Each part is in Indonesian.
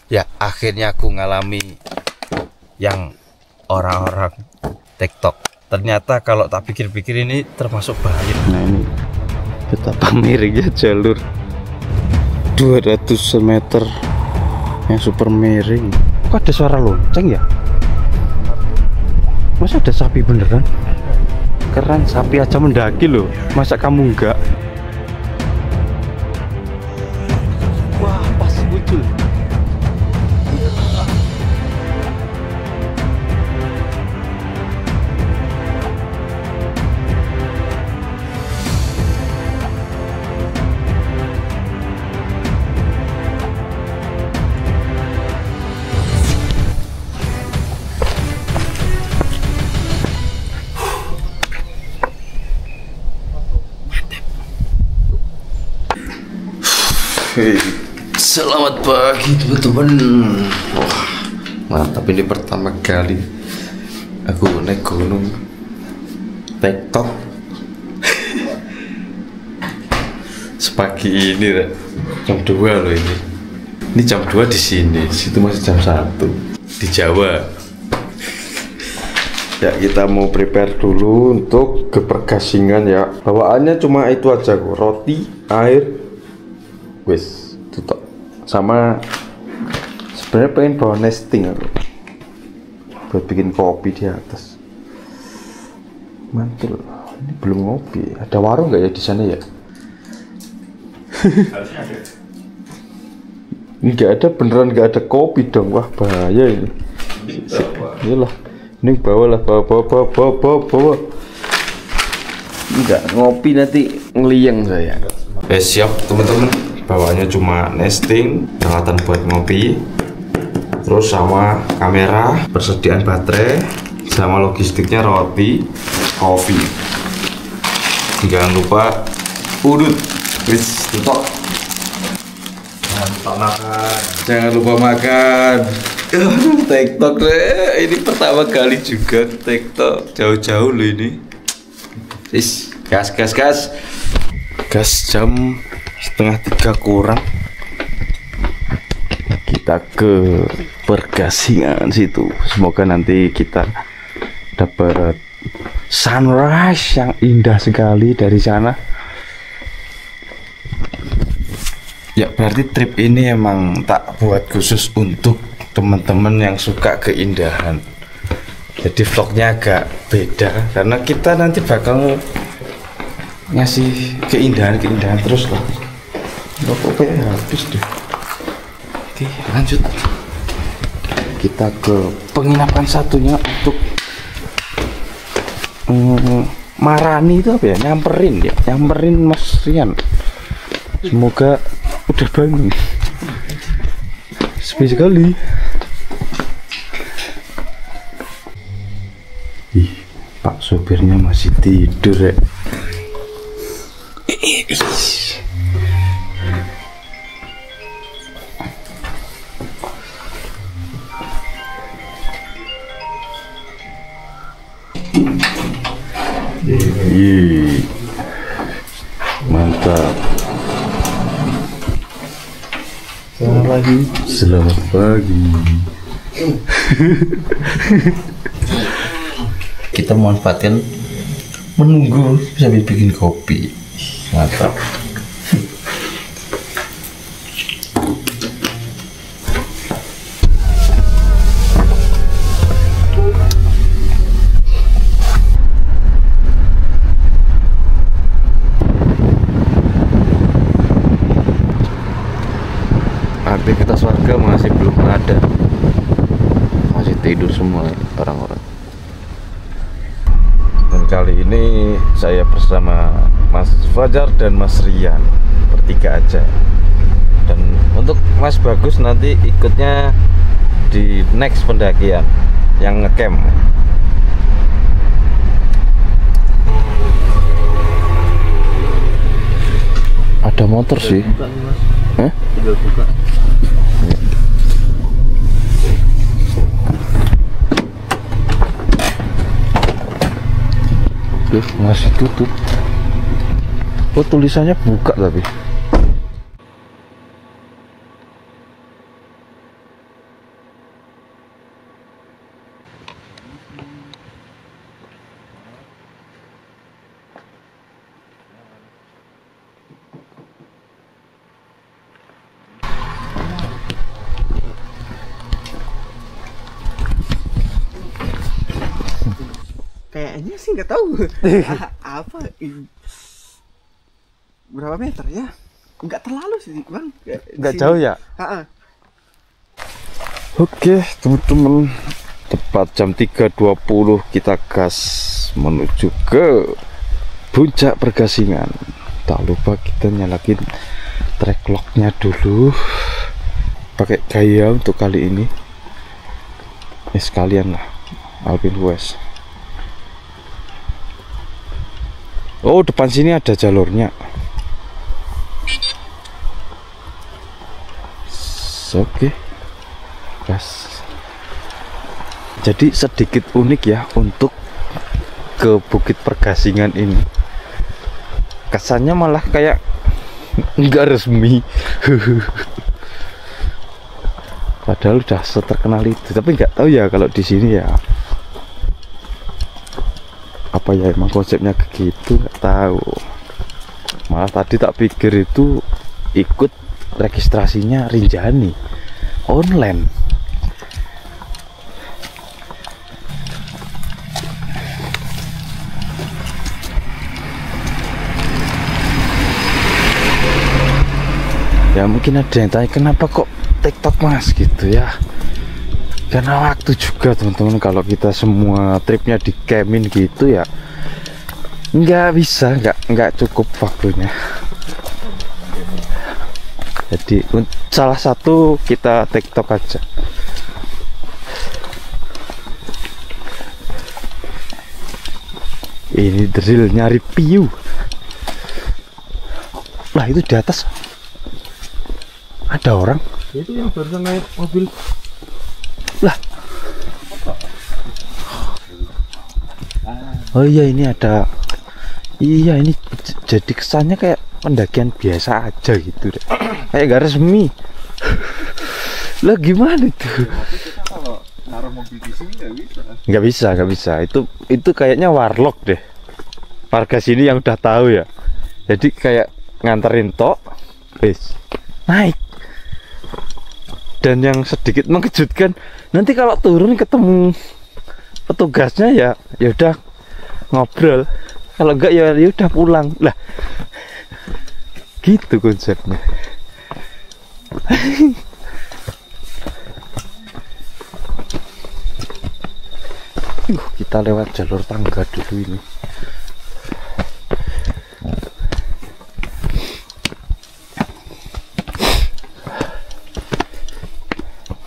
Ya akhirnya aku ngalami yang orang-orang TikTok. Ternyata kalau tak pikir-pikir ini termasuk bahaya. Nah ini betapa miringnya jalur 200 meter yang super miring. Kok ada suara lonceng ya? Masa ada sapi beneran? Keren, sapi aja mendaki loh. Masa kamu enggak? Wah, pas muncul. Selamat pagi teman-teman. Wah, mantap, ini pertama kali aku naik gunung TikTok. Sepagi ini jam 2 loh ini. Ini jam 2 di sini, situ masih jam 1 di Jawa. Ya kita mau prepare dulu untuk ke Pergasingan ya. Bawaannya cuma itu aja kok, roti, air, wis tutup. Sama sebenarnya pengen bawa nesting aku buat bikin kopi di atas. Mantul. Ini belum ngopi. Ada warung nggak ya di sana ya? Nggak ada, beneran nggak ada kopi dong. Wah bahaya ini. Iyalah, ini bawa. Nggak ngopi nanti ngeliang saya. Siap teman-teman. Bawaannya cuma nesting, peralatan buat ngopi, terus sama kamera, persediaan baterai, sama logistiknya roti, kopi. Jangan lupa udut, wis tutup. Jangan lupa makan. TikTok deh, ini pertama kali juga TikTok, jauh-jauh loh ini. Wis, gas. Gas jam 2:30 kurang. Kita ke Pergasingan situ. Semoga nanti kita dapat sunrise yang indah sekali dari sana. Ya berarti trip ini emang tak buat khusus untuk teman-teman yang suka keindahan. Jadi vlognya agak beda karena kita nanti bakal ngasih keindahan terus lah. Kok kayak habis deh. Oke, lanjut. Kita ke penginapan satunya untuk marani itu apa ya? Nyamperin Mas Rian. Semoga udah bangun. Sepi sekali. Ih, Pak sopirnya masih tidur ya. Mantap. Selamat pagi. Kita manfaatkan menunggu sambil bikin kopi. Mantap. Aktivitas warga masih belum ada, masih tidur semua orang-orang. Dan kali ini saya bersama Mas Fajar dan Mas Rian, bertiga aja. Dan untuk Mas Bagus nanti ikutnya di next pendakian yang ngecamp. Ada motor sih. Hah? Masih tutup. Oh tulisannya buka tapi. Kayaknya sih nggak tahu. Apa? Berapa meter ya? Nggak terlalu sih bang. Nggak jauh ya? Oke teman-teman, tepat jam 3.20 kita gas menuju ke puncak Pergasingan. Tak lupa kita nyalakin track locknya dulu, pakai gaya untuk kali ini. Sekalian lah Alpine West. Oh, depan sini ada jalurnya. Oke, gas. Jadi sedikit unik ya untuk ke Bukit Pergasingan ini. Kesannya malah kayak nggak resmi. Padahal udah seterkenal itu, tapi nggak tahu ya kalau di sini ya apa ya, emang konsepnya begitu, nggak tahu. Malah tadi tak pikir itu ikut registrasinya Rinjani online. Ya mungkin ada yang tanya kenapa kok TikTok mas gitu ya, karena waktu juga teman-teman. Kalau kita semua tripnya di camin gitu ya nggak bisa, nggak cukup waktunya. Jadi salah satu kita TikTok aja. Ini drill nyari piu. Lah itu di atas ada orang. Itu yang barusan naik mobil. Lah. Oh iya, ini ada. Iya, ini jadi kesannya kayak pendakian biasa aja gitu deh. Kayak gak resmi. Lah gimana itu? Kalau naruh mobil di sini nggak bisa. Nggak bisa. Itu kayaknya warlock deh. Warga sini yang udah tahu ya. Jadi kayak nganterin tok, wis naik. Dan yang sedikit mengejutkan, nanti kalau turun ketemu petugasnya ya udah ngobrol. Kalau enggak ya udah pulang. Lah gitu konsepnya. Kita lewat jalur tangga dulu ini.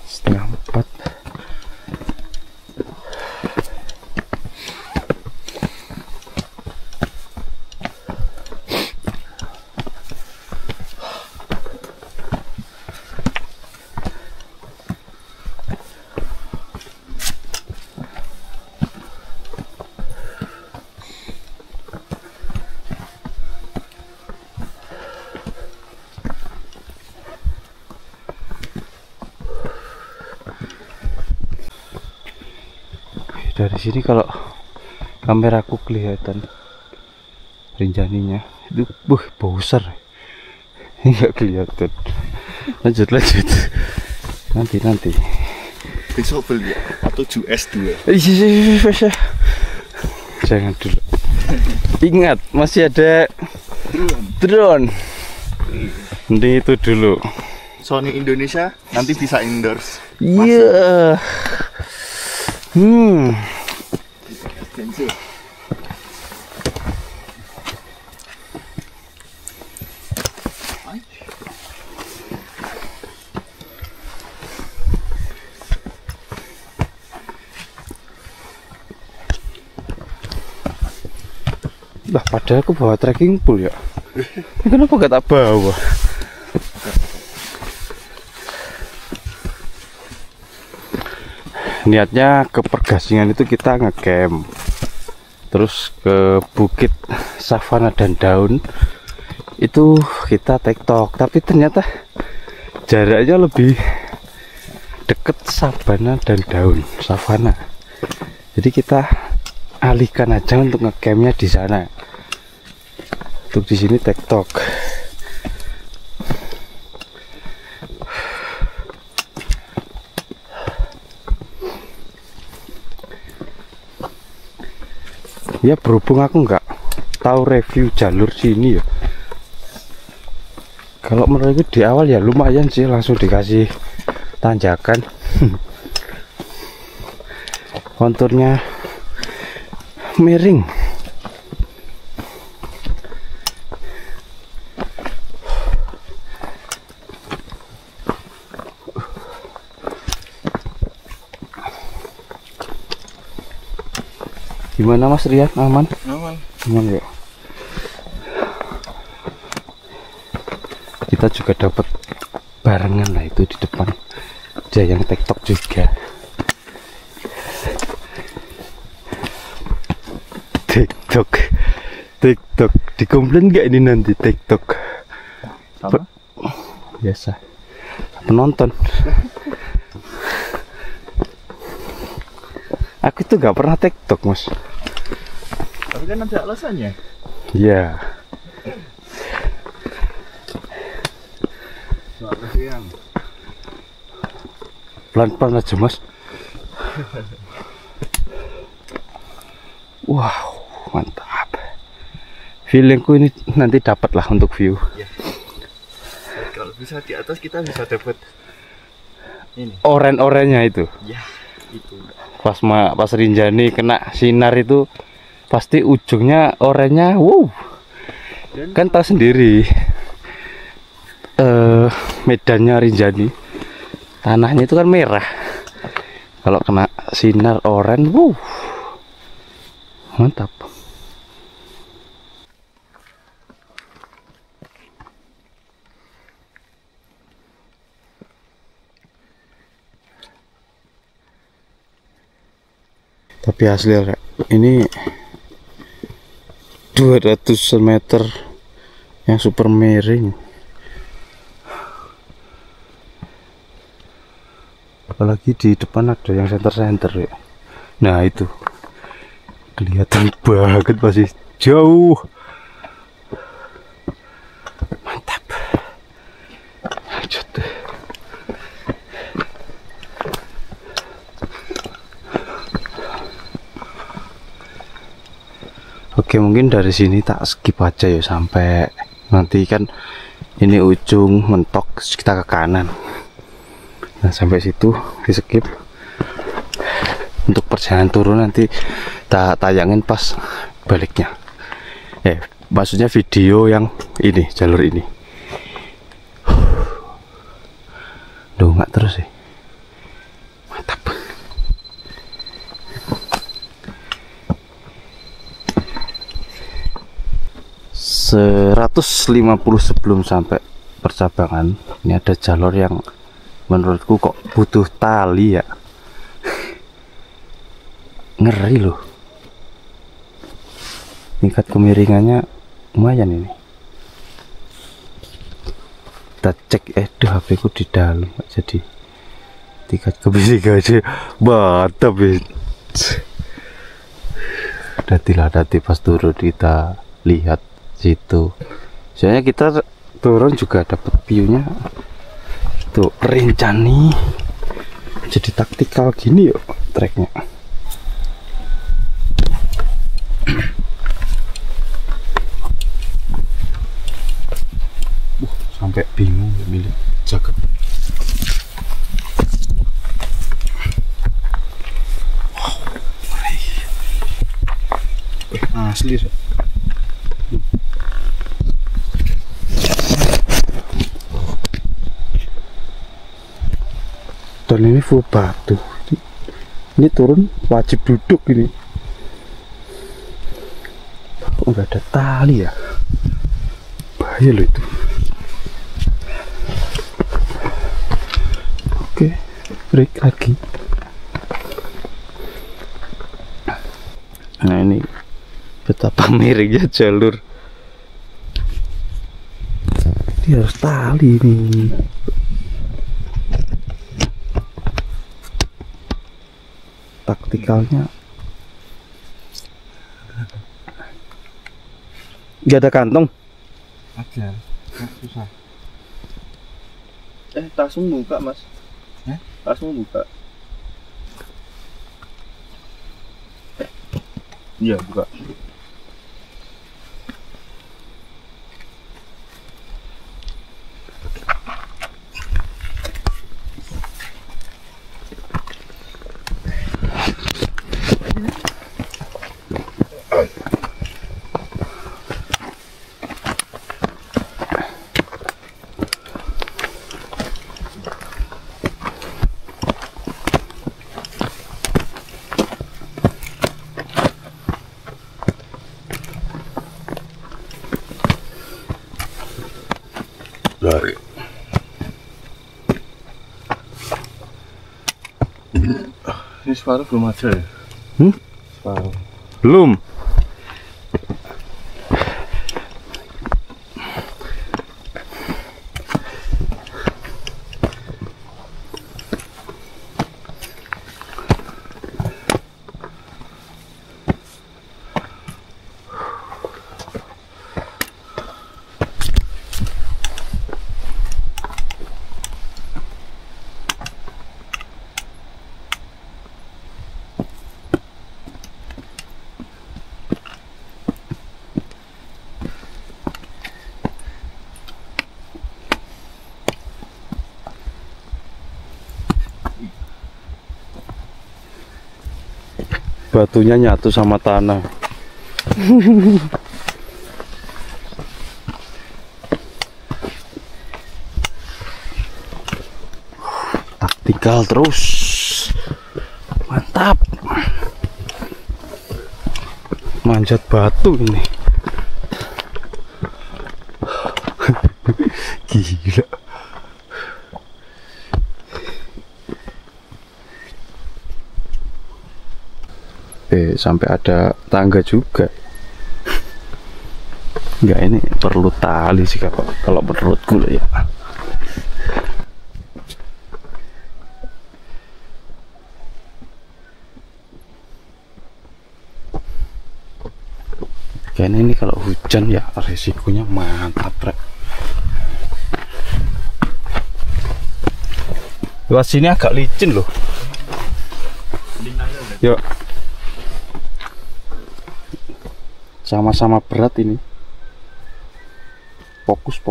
Setengah 4. Dari sini kalau kameraku kelihatan Rinjaninya itu besar, nggak kelihatan. Lanjut nanti Besok beli atau US2. Jangan dulu. Ingat masih ada drone. Nanti itu dulu. Sony Indonesia nanti bisa endorse. Iya. Lah padahal aku bawa trekking pole ya. Kenapa gak tak bawa? Niatnya ke Pergasingan itu kita ngecamp, terus ke Bukit Savana dan Daun itu kita TikTok, tapi ternyata jaraknya lebih deket Savana dan Daun Savana. Jadi kita alihkan aja untuk ngecampnya di sana. Untuk di sini TikTok. Ya berhubung aku nggak tahu review jalur sini ya. Kalau menurutku di awal ya lumayan sih, langsung dikasih tanjakan. Konturnya miring. Gimana Mas Rian? Aman? Aman. Aman ya. Kita juga dapat barengan lah itu di depan. Dia yang TikTok juga. TikTok. Dikomplain nggak ini nanti TikTok? Apa? Biasa. Penonton. Aku tuh nggak pernah TikTok Mas. Tapi kan ada alasannya. Iya. Soalnya siang. Pelan-pelan aja Mas. Wow, mantap. Feelingku ini nanti dapat lah untuk view. Ya. Kalau bisa di atas kita bisa dapat ini. Oren-orennya itu. Ya, itu. Pas Rinjani kena sinar itu pasti ujungnya orennya. Wow. Dan Kan tahu sendiri. Medannya Rinjani. Tanahnya itu kan merah. Kalau kena sinar oren, wow. Mantap. Tapi asli Rek, ini 200 meter yang super miring. Apalagi di depan ada yang center ya. Nah itu kelihatan banget, masih jauh. Mantap. Lanjut. Oke, mungkin dari sini tak skip aja ya sampai nanti kan ini ujung mentok, kita ke kanan. Nah sampai situ di skip. Untuk perjalanan turun nanti tak tayangin pas baliknya. Maksudnya video yang ini, jalur ini. Duh, nggak terus sih. Mantap. ...150 sebelum sampai percabangan. Ini ada jalur yang menurutku kok butuh tali ya. Ngeri loh. Tingkat kemiringannya lumayan ini. Kita cek, HP ku di dalam, jadi tingkat kemiringannya mantap ya. Nanti pas turun kita lihat situ. Soalnya kita turun juga dapat view-nya tuh Rinjani. Jadi taktikal gini yuk treknya. Sampai bingung milih jaket. Wow, asli sih. Dan ini full batu. Ini turun wajib duduk ini. Kok nggak ada tali ya? Bahaya loh itu. Oke, break lagi. Nah ini betapa miringnya jalur. Ini harus tali nih. Taktikalnya nggak ada kantong. Ada. Susah. Tasmu buka Mas. Tasmu buka. Iya, buka. Lari. Ini separuh belum ada ya? Separuh. Belum. Batunya nyatu sama tanah. Taktikal terus. Mantap. Manjat batu ini. Gila. Sampai ada tangga juga. Enggak, ini perlu tali sih kalau menurutku ya. Kayaknya ini kalau hujan ya resikonya mantap, Rek. Luas sini agak licin loh. Yuk. Sama-sama berat ini. Fokus.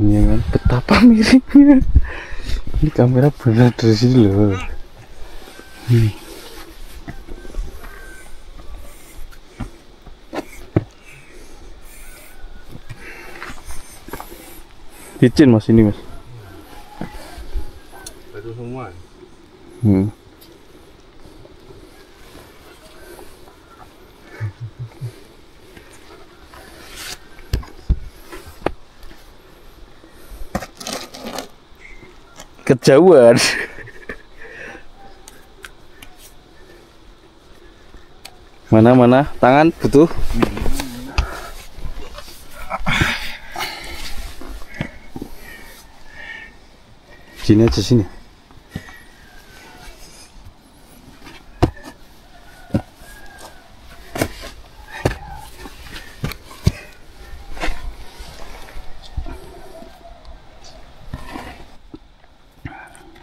Ini kan betapa miringnya. Ini kamera benar dari sini loh. Licin Mas ini, Mas. Batu semua. Kejauhan. Mana tangan butuh. Sini aja sini.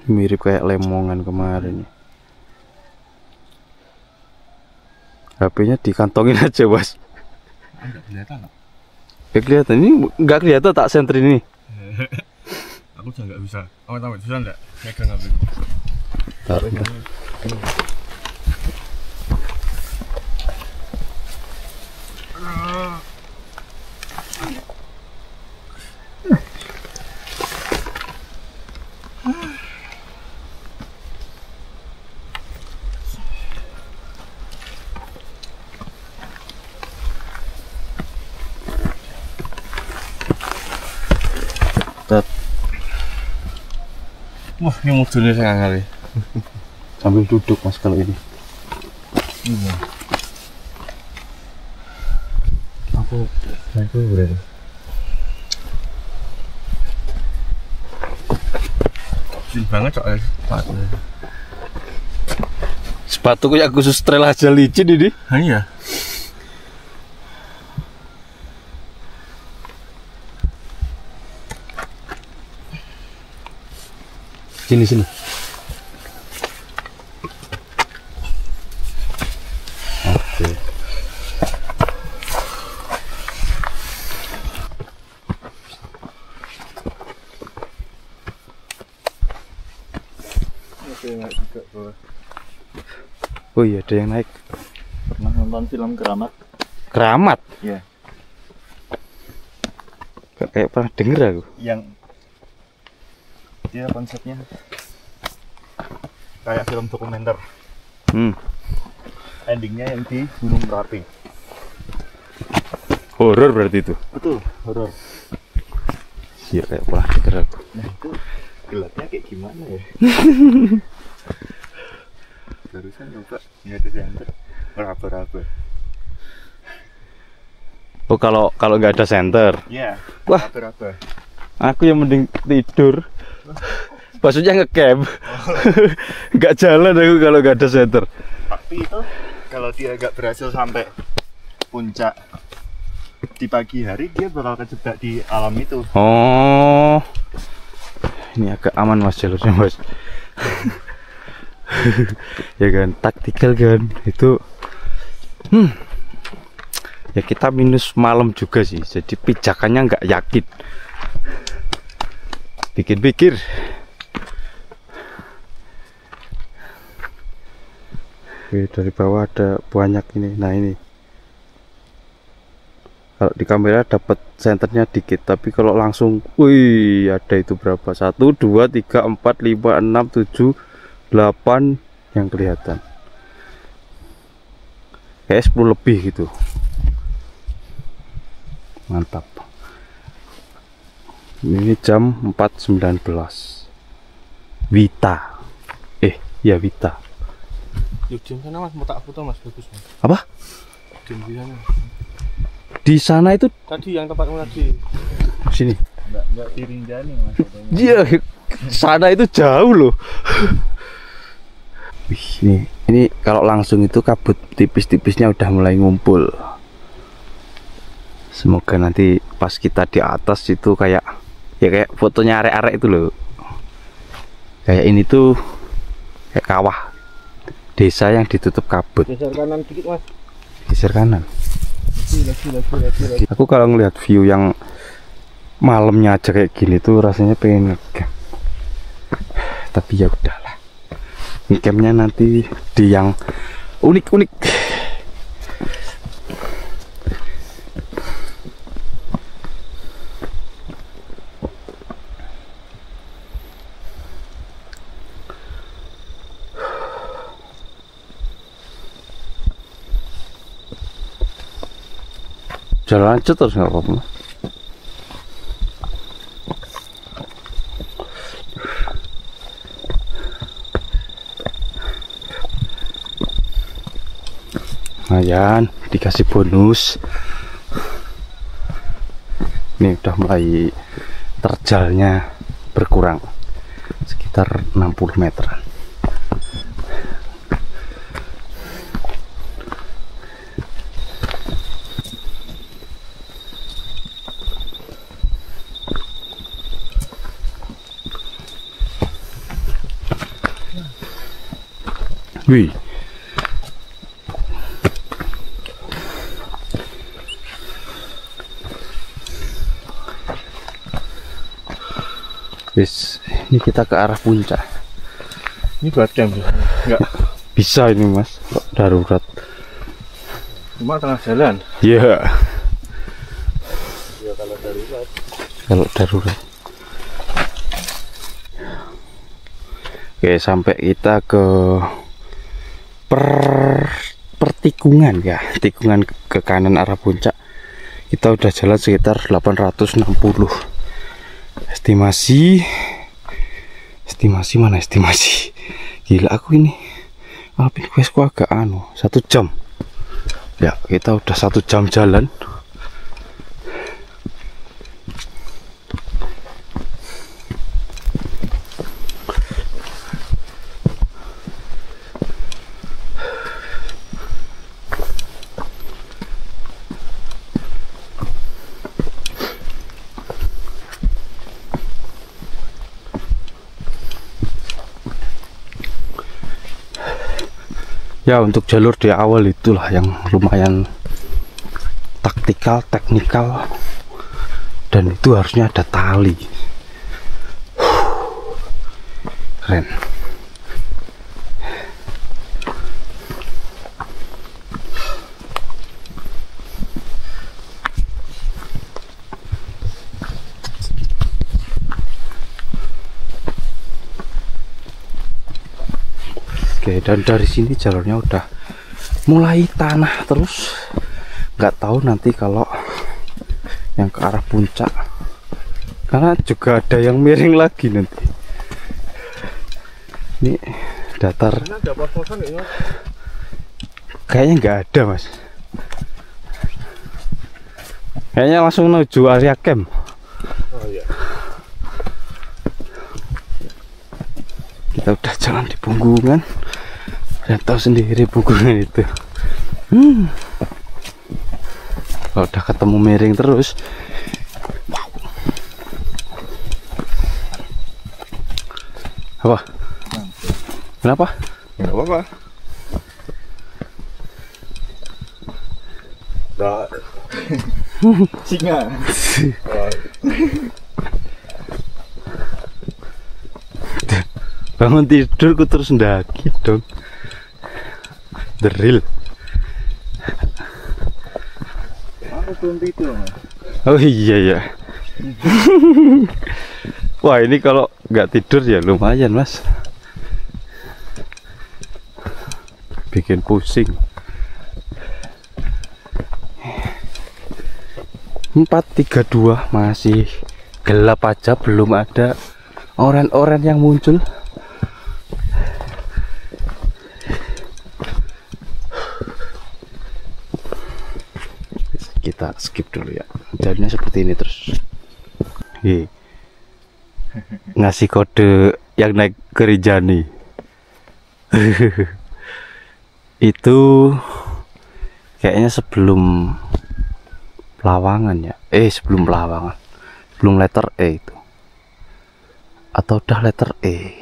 Mirip kayak lemongan kemarin. HP-nya dikantongin aja, Bos. Enggak kelihatan. Kelihatan ini nggak kelihatan tak senter ini. Aku juga nggak bisa. Tahu bisa nggak? Megang HP. Taruh. Wah, ini modulnya sangat kali. Sambil duduk Mas kalau ini. Iya. Aku berani. Licin banget soalnya sepatu. Sepatu kayak khusus trail aja licin ini. Iya. Sini. Oke. Oke, naik juga bawah. Oh iya, ada yang naik. Pernah nonton film Keramat? Keramat. Iya. Kayak pernah denger aku. Yang dia konsepnya kayak film dokumenter. Endingnya yang di Gunung Merapi. Horor berarti itu. Betul, horor. Iya, kayak pernah denger aku. Nah itu gelapnya kayak gimana ya? Barusan coba nggak ada senter, meraba-raba. Oh, kalau nggak ada senter. Iya. Wah. Meraba-raba. Aku yang mending tidur. Maksudnya ngecamp. Nggak jalan aku kalau nggak ada senter. Tapi itu kalau dia nggak berhasil sampai puncak di pagi hari, dia bakal kejebak di alam itu. Oh, ini agak aman mas jalurnya mas. Ya kan, taktikal kan itu. Ya kita minus malam juga sih, jadi pijakannya nggak yakin. Pikir-pikir. Oke, dari bawah ada banyak ini. Nah ini, kalau di kamera dapat senternya dikit, tapi kalau langsung, wih, ada itu berapa? 1, 2, 3, 4, 5, 6, 7, 8 yang kelihatan. Kayak 10 lebih gitu. Mantap. Ini jam 4.19. Wita. Ya Wita. Yuk, di sana mas, mau tak foto mas, bagus mas. Apa? Di sana. Di sana itu Tadi yang tempatmu tadi. sini. Enggak dirinjani mas. Iya, sana itu jauh loh. Wih, ini kalau langsung itu kabut tipis-tipisnya udah mulai ngumpul. Semoga nanti pas kita di atas itu kayak fotonya arek-arek itu loh. Kayak ini tuh kayak kawah desa yang ditutup kabut. Geser kanan dikit mas. Geser kanan. Lagi. Aku kalau ngelihat view yang malamnya aja kayak gini tuh rasanya pengen ngecamp. Tapi ya udahlah. Ngecamnya nanti di yang unik-unik. Jalan lanjut terus nggak apa-apa. Lumayan dikasih bonus. Ini udah mulai terjalnya berkurang sekitar 60 meteran. Wih, wis, ini kita ke arah puncak. Ini buat camp ya? Enggak. Bisa ini mas, kok darurat. Cuma tengah jalan. Iya. Ya kalau darurat. Kalau darurat. Oke, sampai kita ke pertikungan ya, tikungan ke kanan arah puncak. Kita udah jalan sekitar 860. Estimasi mana estimasi? Gila aku ini. Alpine Questku agak 1 jam. Ya, kita udah 1 jam jalan. Ya untuk jalur di awal itulah yang lumayan taktikal, teknikal, dan itu harusnya ada tali. Keren. Oke, dan dari sini jalurnya udah mulai tanah terus. Nggak tahu nanti kalau yang ke arah puncak, karena juga ada yang miring lagi nanti. Ini datar. Kayaknya nggak ada, Mas. Kayaknya langsung menuju area camp. Oh iya. Kita udah jalan di punggungan. Dan tahu sendiri punggungan itu. Kalau udah ketemu miring terus. Wow. Apa? Kenapa? Nggak apa-apa. Singa. Bangun tidur ku terus ndaki dong. The real. Aku belum tidur, Mas. Oh iya ya. Wah, ini kalau nggak tidur ya lumayan, Mas. Bikin pusing. 432 masih gelap aja, belum ada oren-oren yang muncul. Kita skip dulu ya, jadinya seperti ini terus. Ngasih kode yang naik ke Rinjani. Itu kayaknya sebelum Lawangan ya, sebelum Lawangan, belum letter E itu, atau udah letter E.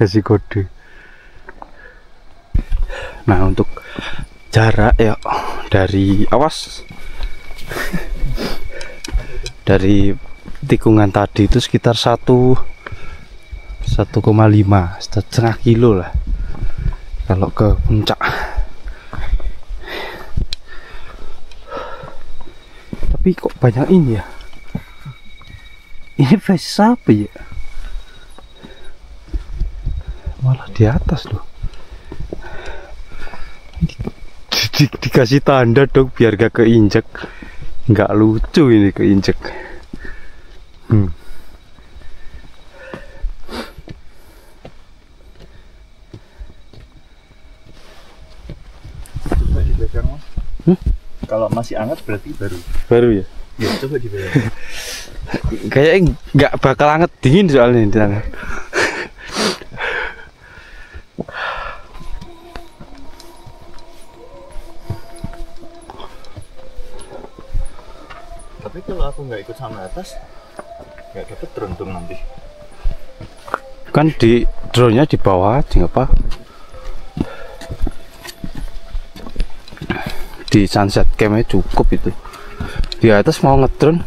Kasih kode. Nah, untuk jarak ya dari awas dari tikungan tadi itu sekitar 1,5 setengah kilo lah kalau ke puncak. Tapi kok banyak ini ya, ini face apa ya, malah di atas loh. Dikasih tanda dong biar gak keinjek. Nggak lucu ini keinjek. Coba dipegang, Mas. Kalau masih hangat berarti baru Ya? Ya, coba dipegang. Kayaknya nggak bakal hangat, dingin soalnya di tangan. Tapi kalau aku nggak ikut sama atas, nggak dapet drone dong nanti. Kan di drone-nya di bawah aja, nggak apa. Di sunset camp-nya cukup itu. Di atas mau ngedrone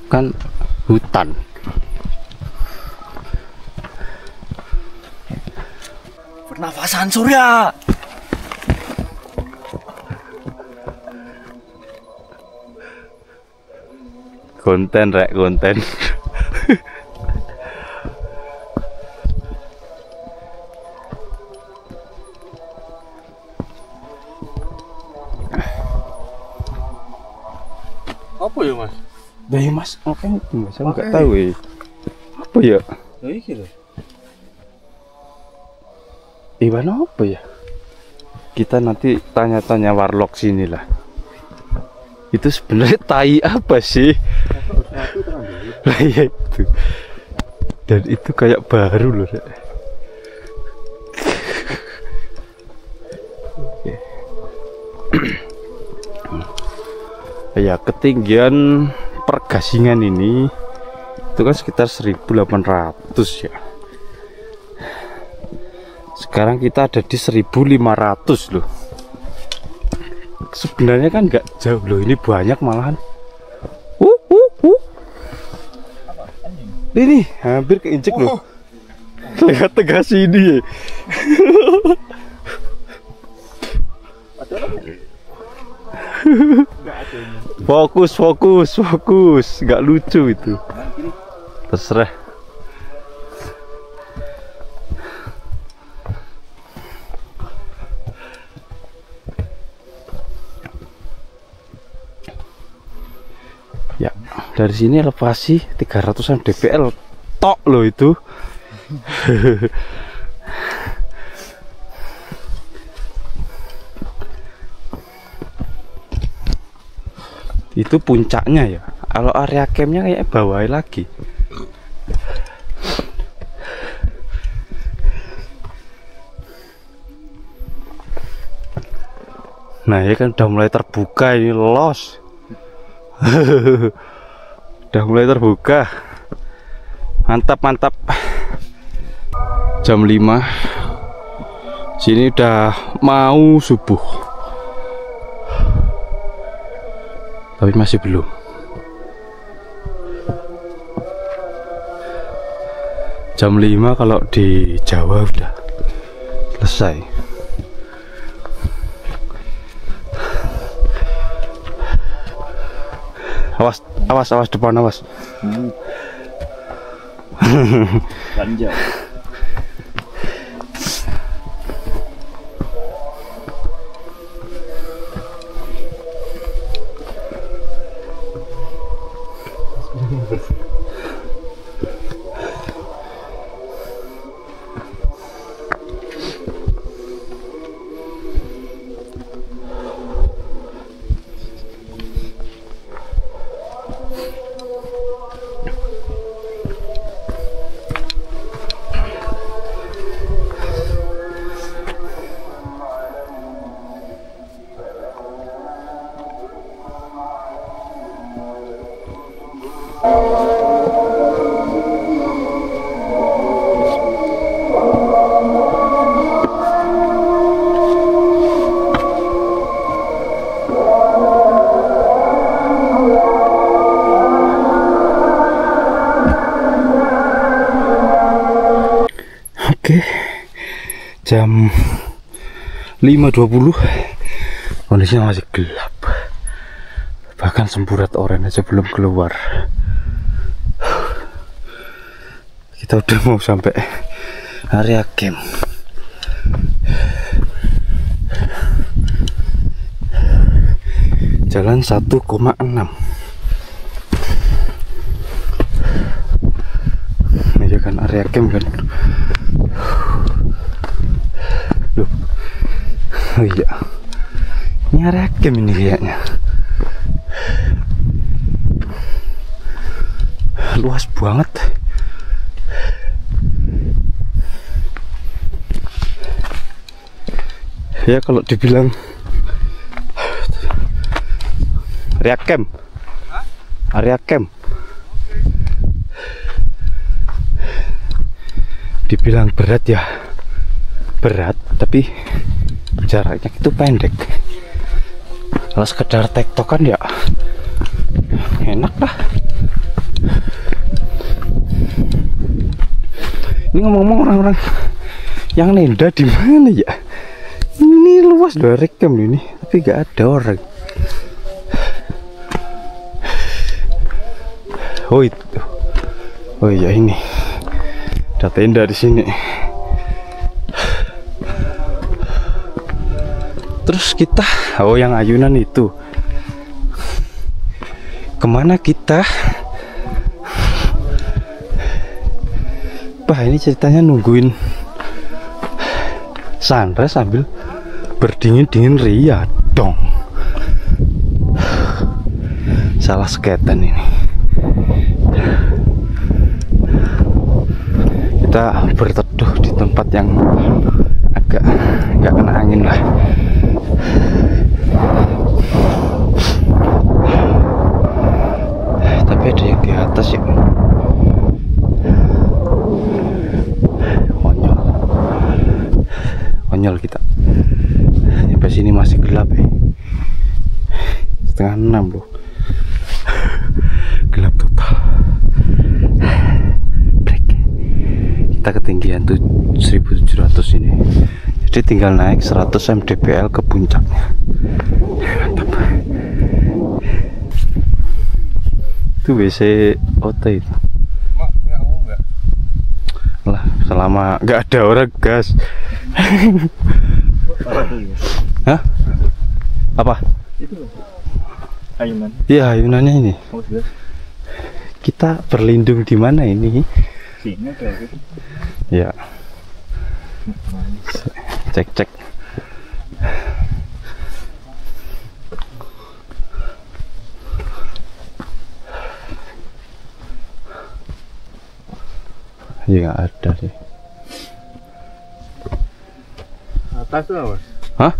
kan hutan. Pernafasan surya. Konten rek, konten. Apa ya, Mas? Ya Mas, ngapain itu Mas? Saya nggak tahu ya. Apa ya? Ya iki lho. Iwan apa ya? Kita nanti tanya-tanya warlock sini lah. Itu sebenarnya tai apa sih? Lah ya itu. Dan itu kayak baru loh. Ya, ketinggian pergasingan ini itu kan sekitar 1800 ya. Sekarang kita ada di 1500 loh. Sebenarnya kan nggak jauh loh, ini banyak malahan. Ini hampir keinjek loh. Lihat tegas ini. Fokus, nggak lucu itu. Terserah. Ya, dari sini elevasi 300-an dpl tok loh itu. Itu puncaknya ya. Kalau area campnya kayak bawah lagi. Nah ya kan udah mulai terbuka ini, los. Udah mulai terbuka. Mantap. Jam 5. Sini udah mau subuh. Tapi masih belum. Jam 5 kalau di Jawa udah selesai. Awas depan, awas. Lanjut. Oke, jam 5.20, kondisinya masih gelap, bahkan semburat oranye aja belum keluar. Kita udah mau sampai area camp. Jalan 1,6. Ini kan area camp kan. Loh. Oh iya, ini area camp ini kayaknya. Luas banget. Ya kalau dibilang area camp, dibilang berat ya berat, tapi jaraknya itu pendek. Kalau sekedar tektokan ya enak lah. Ini ngomong-ngomong, orang-orang yang nenda di mana ya? Ini luas dari camp ini, tapi gak ada orang. Oh itu, oh iya ini ada tenda di sini. Terus kita, oh yang ayunan itu, kemana kita? Bah ini ceritanya nungguin sunrise sambil berdingin-dingin ria dong. Salah sketan ini. Kita berteduh di tempat yang agak nggak kena angin lah. Tapi ada yang di atas ya. Konyol. sini masih gelap ya. 5:30 loh. Gelap total. Break. Kita ketinggian tuh 1700 ini. Jadi tinggal naik 100 mdpl ke puncaknya. Mantap. Itu WC OT itu. Mak, punya kamu enggak? Lah, selama nggak ada orang gas. Hah? Apa? Itu ayunan. Iya, ayunannya ini. Oh, sudah. Kita berlindung di mana ini? Sini ada gitu. Ya. Cek. Ya nggak ada sih. Atas tuh apa? Hah?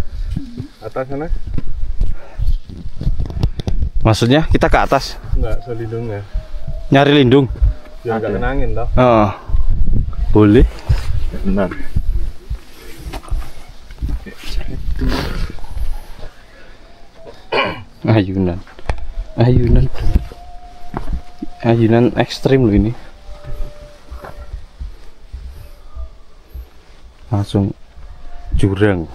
Atas sana? Maksudnya kita ke atas Enggak, selindungnya. nyari lindung? Biar enggak kena angin toh. Oh, boleh. Benar. Ayunan ekstrim loh ini. Langsung jurang.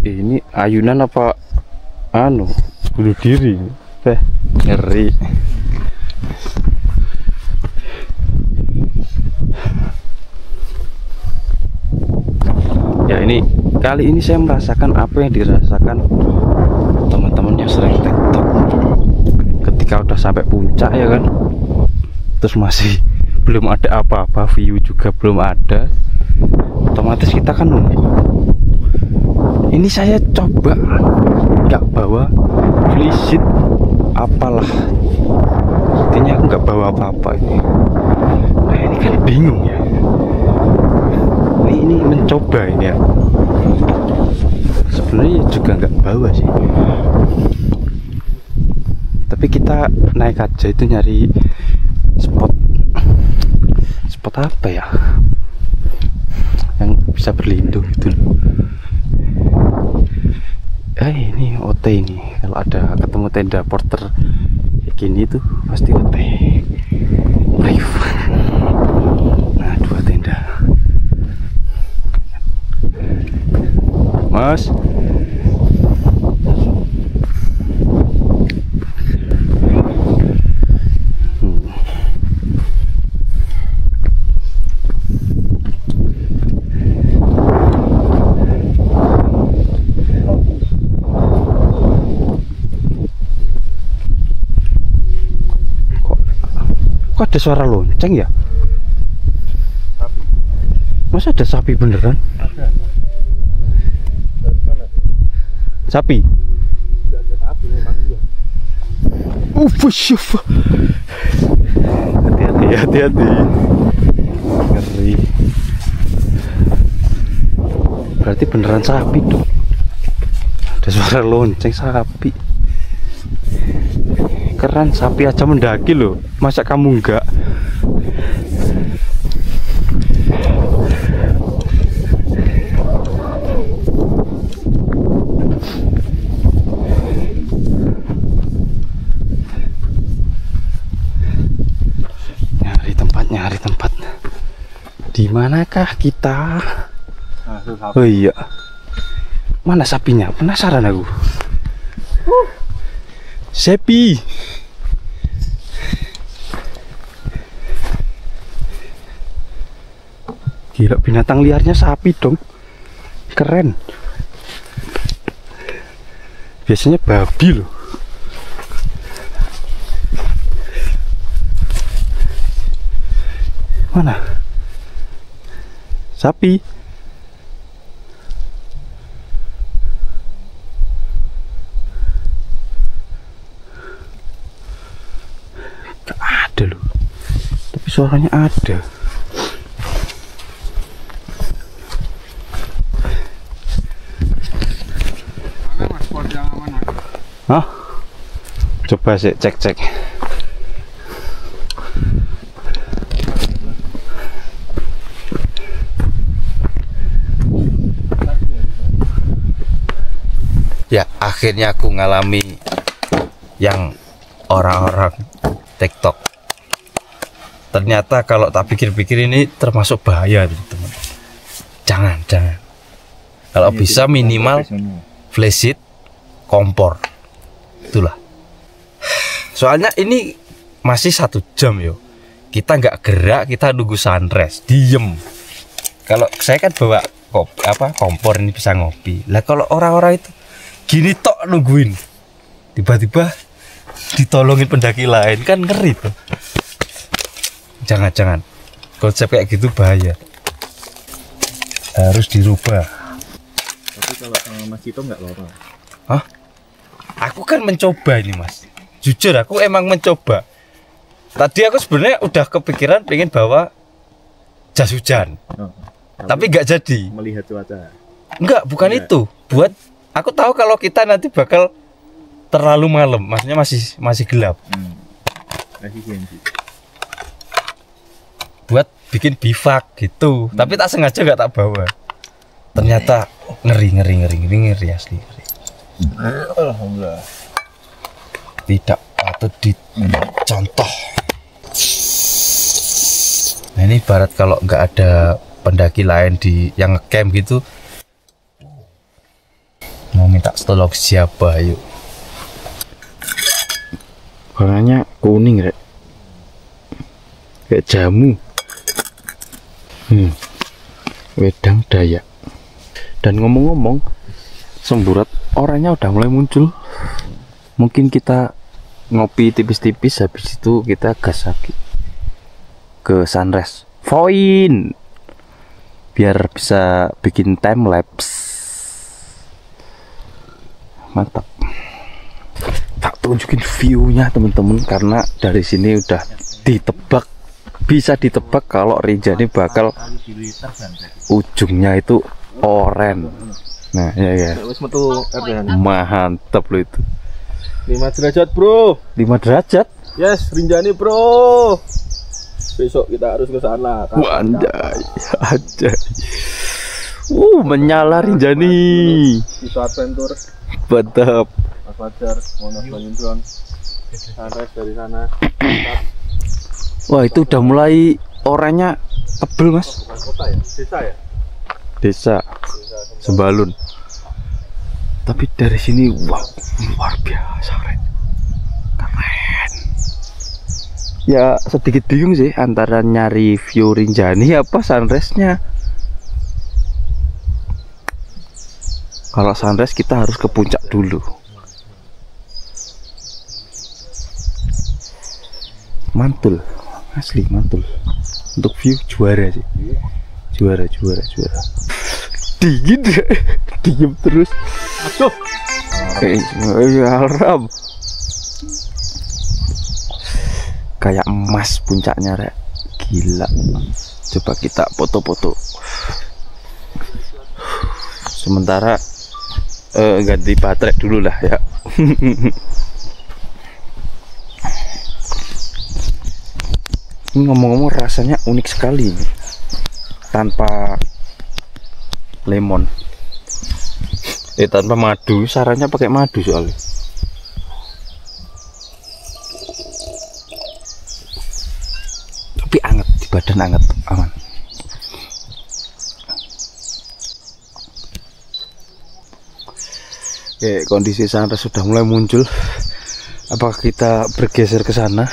Ini ayunan apa bunuh diri? Ngeri. Ya ini kali ini saya merasakan apa yang dirasakan teman-teman yang sering TikTok. Ketika udah sampai puncak ya kan, terus masih belum ada apa-apa, view juga belum ada, otomatis kita kan nunggu. Ini saya coba nggak bawa flash, apalah, intinya aku nggak bawa apa-apa ini. Nah ini kan bingung ya. Ini mencoba ini ya. Sebenarnya juga nggak bawa sih. Tapi kita naik aja itu nyari spot apa ya yang bisa berlindung gitu loh. Ini OT ini, kalau ada ketemu tenda porter kayak gini tuh pasti OT live. Nah 2 tenda Mas. Kok ada suara lonceng ya? Sapi. Masa ada sapi beneran? Ada. Dari sana. Sapi? Enggak ada sapi memang iya. Hati-hati. Ngeri. Berarti beneran sapi dong. Ada suara lonceng sapi. Keren, sapi aja mendaki loh. Masa kamu enggak? Nyari tempat. Di manakah kita? Oh iya. Mana sapinya? Penasaran aku. Sepi. Gila, binatang liarnya sapi dong. Keren. Biasanya babi loh. Mana? Sapi. Gak ada loh. Tapi suaranya ada. Hah? Coba sih cek. Ya akhirnya aku ngalami yang orang-orang TikTok. Ternyata kalau tak pikir-pikir ini termasuk bahaya teman-teman. Jangan. Kalau bisa minimal flashlight, kompor. Itulah. Soalnya ini masih 1 jam yo. Kita nggak gerak, kita nunggu sunrise, diem. Kalau saya kan bawa kompor ini bisa ngopi. Lah kalau orang-orang itu gini tok nungguin, tiba-tiba ditolongin pendaki lain kan ngeri tuh. Jangan. Konsep kayak gitu bahaya. Harus dirubah. Tapi kalau sama Mas Cito nggak lama. Hah? Aku kan mencoba ini Mas. Jujur aku emang mencoba. Tadi aku sebenarnya udah kepikiran pengen bawa jas hujan. Tapi nggak jadi. Melihat cuaca. Enggak, bukan itu. Buat aku tahu kalau kita nanti bakal terlalu malam, maksudnya masih gelap. Buat bikin bivak gitu. Tapi tak sengaja nggak tak bawa. Ternyata ngeri asli. Alhamdulillah. Tidak patut dicontoh. Nah ini ibarat kalau nggak ada pendaki lain yang ngecamp gitu, mau minta tolong siapa yuk. Warnanya kuning rek, kayak jamu. Wedang Dayak. Dan ngomong-ngomong, semburat orangnya udah mulai muncul. Mungkin kita ngopi tipis-tipis, habis itu kita gas lagi ke sunrise point biar bisa bikin time lapse. Mantap. Tak tunjukin view-nya teman-teman, karena dari sini udah bisa ditebak kalau Rinjani bakal ujungnya itu oren. Nah ya. Mantap lo itu. 5 derajat bro. 5 derajat. Yes, Rinjani bro. Besok kita harus ke sana. Anjay. Menyala Rinjani. Kita adventure. Mantap. Mas Fajar, Monas Banyuwan. Sunrise dari sana. Wah, itu udah mulai oranye tebel Mas. Bukan kota ya? Desa ya? Desa Sembalun. Tapi dari sini wow, luar biasa keren. Ya sedikit bingung sih antara nyari view Rinjani apa sunrise-nya. Kalau sunrise kita harus ke puncak dulu. Mantul, asli mantul. Untuk view juara sih. Juara. Dingin deh. Diem terus. Aduh. Haram. Kayak emas puncaknya rek. Gila. Coba kita foto-foto. Sementara ganti baterai dulu lah ya. Ngomong-ngomong rasanya unik sekali tanpa lemon, tanpa madu. Sarannya pakai madu soalnya. Tapi anget di badan, anget, aman. Oke, kondisi sunrise sudah mulai muncul. Apakah kita bergeser ke sana?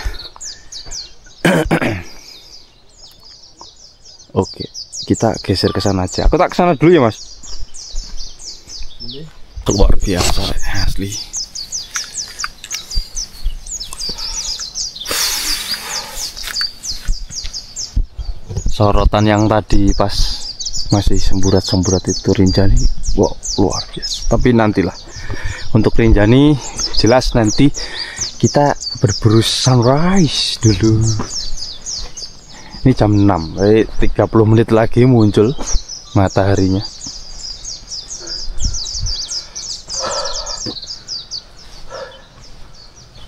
Oke, kita geser ke sana aja. Aku tak ke sana dulu ya, Mas. Luar biasa asli. Sorotan yang tadi pas masih semburat-semburat itu Rinjani, wow, luar biasa. Tapi nantilah. Untuk Rinjani jelas nanti kita berburu sunrise dulu. Ini jam 6, 30 menit lagi muncul mataharinya.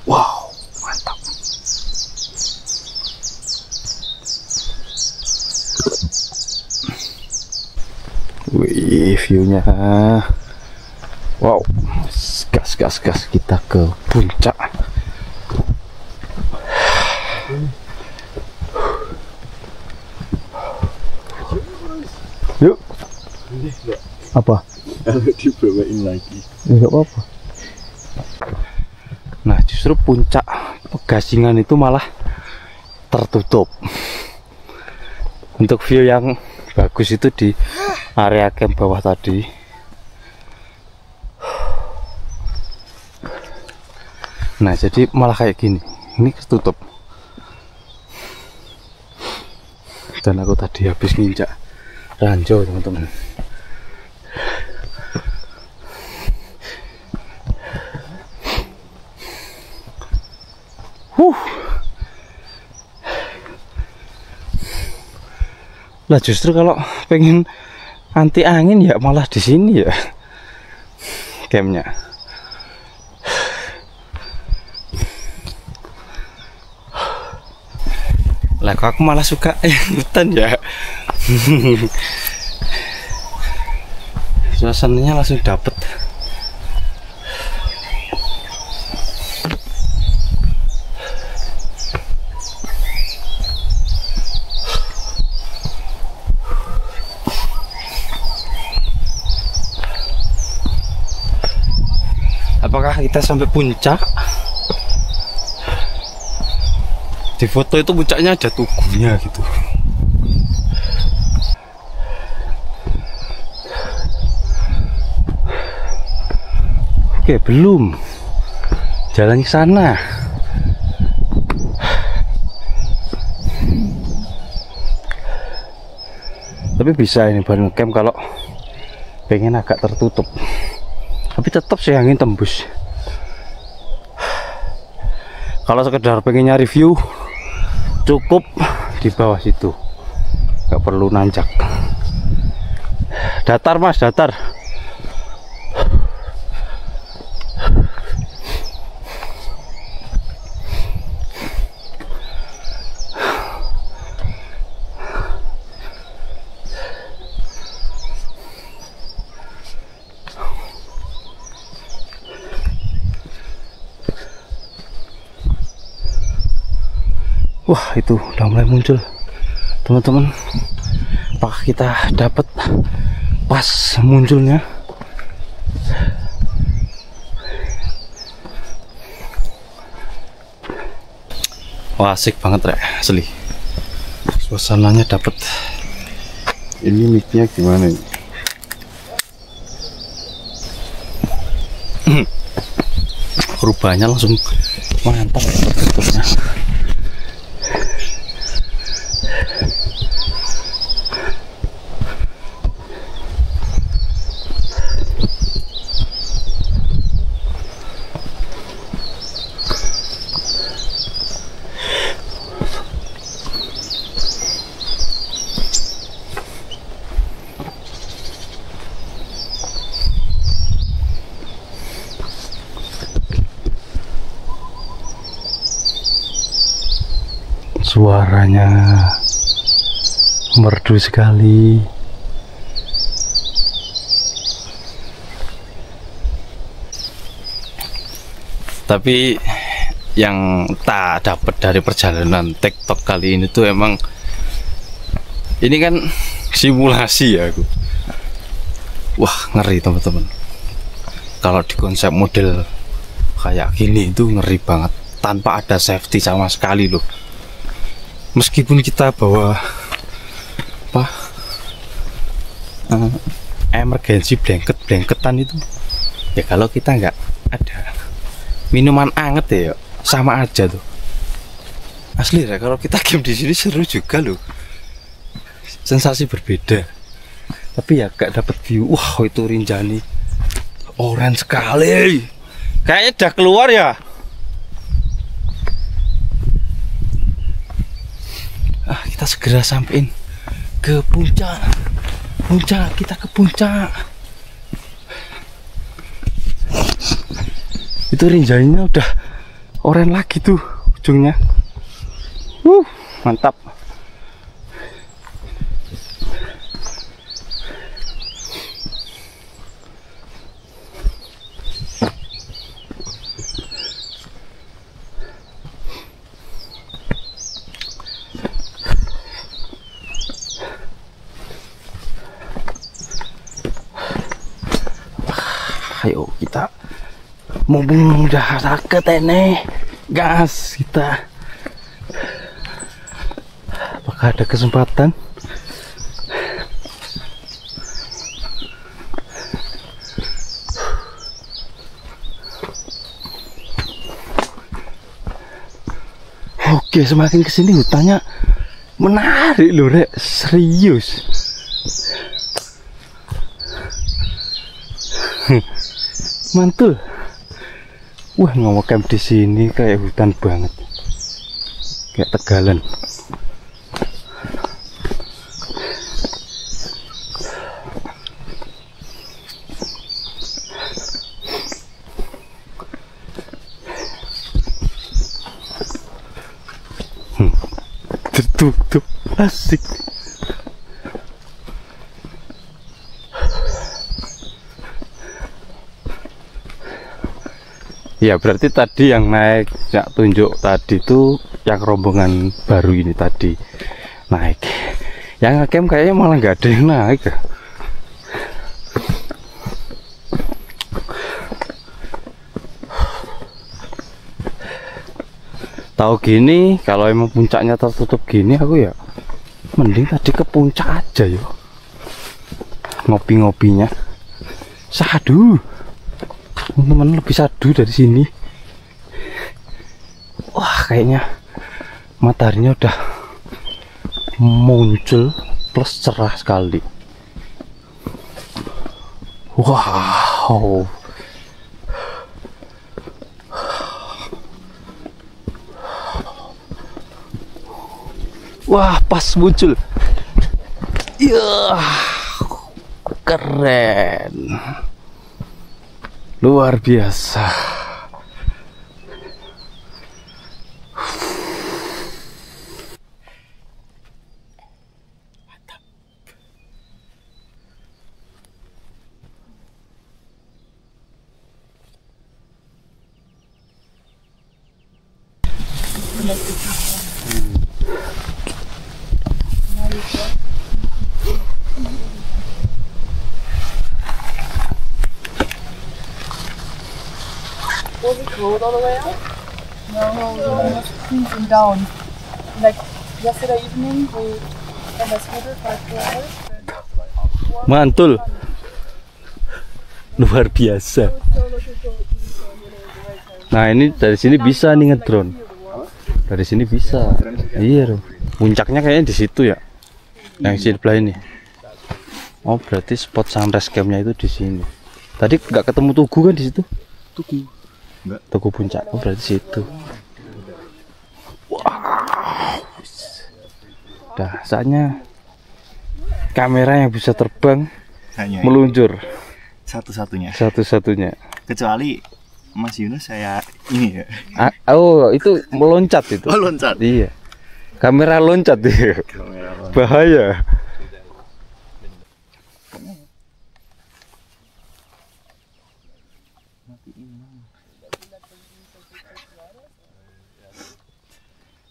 Wow, mantap. Wih, view-nya Wow, gas kita ke puncak. Yuk. Apa? Kalau dibawain lagi. Enggak apa-apa. Nah, justru puncak Pegasingan itu malah tertutup. Untuk view yang bagus itu di area camp bawah tadi. Nah, jadi malah kayak gini. Ini tertutup. Dan aku tadi habis nginjak ranjau, teman-teman. Lah justru kalau pengen anti angin ya malah di sini ya campnya. Lah kok aku malah suka yang hutan ya. Suasananya langsung dapet. Apakah kita sampai puncak? Di foto itu puncaknya ada tugunya gitu. Oke, belum. Jalan ke sana. Tapi bisa ini buat ngecamp kalau pengen agak tertutup. Tapi tetap sih angin tembus. Kalau sekedar pengen nyari view, cukup di bawah situ, nggak perlu nanjak. Datar mas, datar. Wah, itu udah mulai muncul, teman-teman. Apakah kita dapat pas munculnya? Wah, asik banget rek, asli. Suasananya dapat. Ini mic-nya gimana ini? Perubahannya langsung mantap ya. Suaranya merdu sekali. Tapi yang tak dapat dari perjalanan TikTok kali ini tuh emang ini kan simulasi ya aku. Wah, ngeri teman-teman. Kalau di konsep model kayak gini itu ngeri banget, tanpa ada safety sama sekali loh. Meskipun kita bawa apa emergency blanketan itu ya, kalau kita nggak ada minuman anget ya sama aja tuh. Asli ya, kalau kita game di sini seru juga loh, sensasi berbeda. Tapi ya gak dapet view. Wah, itu Rinjani orange sekali, kayaknya udah keluar ya. Kita segera sampein ke puncak. Kita ke puncak. Itu Rinjaninya udah oranye lagi tuh ujungnya. Mantap. Ayo kita mumpung udah sakit ini, gas kita. Apakah ada kesempatan? Oke, semakin kesini hutannya menarik loh, Rek. Serius. Mantul. Wah, ngomong camp di sini kayak hutan banget. Kayak Tegalan. Tertutup, asik. Ya berarti tadi yang naik jak tunjuk tadi itu yang rombongan baru ini tadi naik. Yang ngecamp kayaknya malah nggak ada yang naik ya. Tahu gini, kalau emang puncaknya tertutup gini, aku ya mending tadi ke puncak aja yo. Ngopi-ngopinya. Sadu. Teman-teman lebih sadu dari sini. Wah, kayaknya mataharinya udah muncul plus cerah sekali. Wow. Wah, pas muncul. Iya, keren. Luar biasa. Mantap. Was it cold all the way up? No, we were cruising down. Like yesterday evening, we had a scooter for 2 hours. Mantul. Luar biasa. Nah, ini dari sini bisa nih ngedrone. Dari sini bisa. Iya, puncaknya kayaknya di situ ya. Yang sebelah ini. Oh, berarti spot sunrise campnya itu di sini. Tadi nggak ketemu Tugu kan di situ? Tugu. Enggak. Tugu puncak. Oh, berarti situ. Wow. Dah, saatnya kamera yang bisa terbang Hanya meluncur. satu-satunya. Satu-satunya. Kecuali Mas Yunus saya ini ya. Oh, itu meloncat itu. Oh, loncat. Iya. Kamera loncat dia. Bahaya.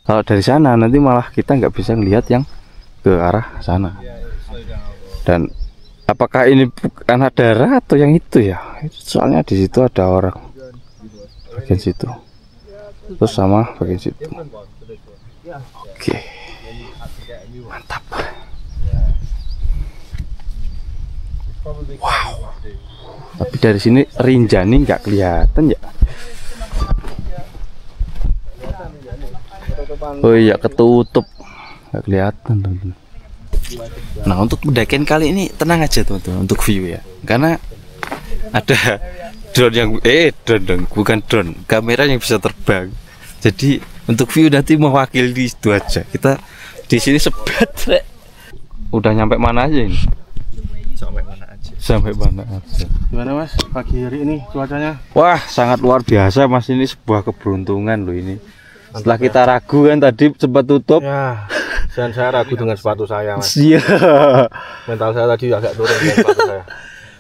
Kalau dari sana nanti malah kita nggak bisa ngelihat yang ke arah sana. Dan apakah ini bukan darah atau yang itu ya? Soalnya di situ ada orang. Bagian situ. Terus sama bagian situ. Oke. Mantap. Wow. Tapi dari sini Rinjani nggak kelihatan ya. Oh iya, ketutup, nggak kelihatan teman-teman. Nah, untuk pendakian kali ini tenang aja teman-teman untuk view ya, karena ada drone yang drone dong, bukan drone, kamera yang bisa terbang. Jadi untuk view nanti mewakili itu aja. Kita di sini sebat, Rek. Udah nyampe mana aja ini? Sampai mana aja? Sampai mana aja. Gimana Mas, pagi hari ini cuacanya? Wah, sangat luar biasa Mas, ini sebuah keberuntungan loh ini. Setelah kita ragu kan tadi sempat tutup. Ya, dan saya ragu dengan sepatu saya Mas. Iya. Mental saya tadi agak turun dengan sepatu saya.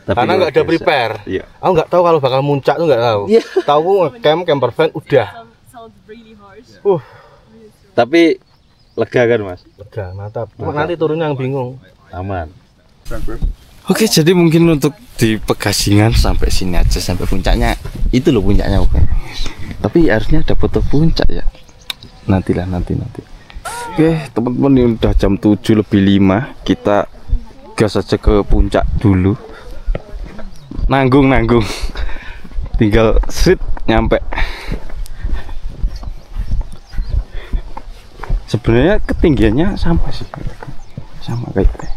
Tapi Karena nggak ada prepare. Iya. Aku nggak tahu kalau bakal muncak tuh nggak tahu. Iya. Tahu camper van udah. Tapi lega kan Mas? Lega, mantap. Cuma nanti turunnya yang bingung. Aman. Oke, jadi mungkin untuk di Pegasingan sampai sini aja, sampai puncaknya. Itu loh puncaknya bukan. Tapi harusnya ada foto puncak ya. Nantilah nanti. Oke, teman-teman, ini udah jam 7:05. Kita gas aja ke puncak dulu. Nanggung. Tinggal sit nyampe. Sebenarnya ketinggiannya sama sih. Sama kayak gitu.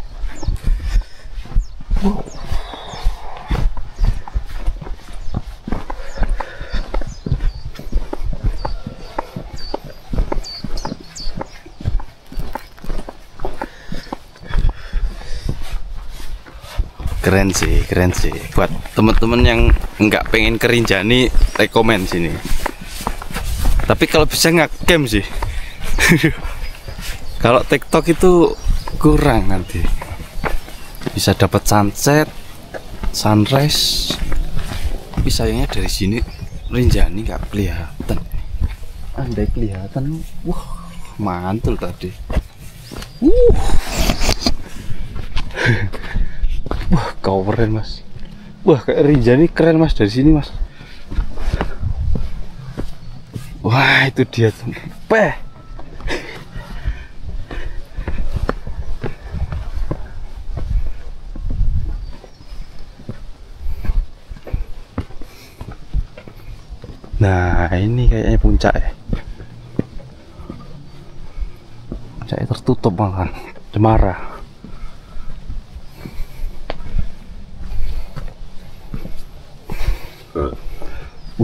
Keren sih. Buat teman-teman yang nggak pengen ke Rinjani, rekomen sini. Tapi kalau bisa nge-camp sih. Kalau TikTok itu kurang nanti. Bisa dapat sunset, sunrise. Tapi sayangnya dari sini Rinjani nggak kelihatan. Andai kelihatan, wah mantul tadi. Wah, keren mas. Wah, kayak Rinjani keren mas dari sini mas. Wah, itu dia tuh. Nah, ini kayaknya puncak ya. Puncaknya tertutup malah, cemara.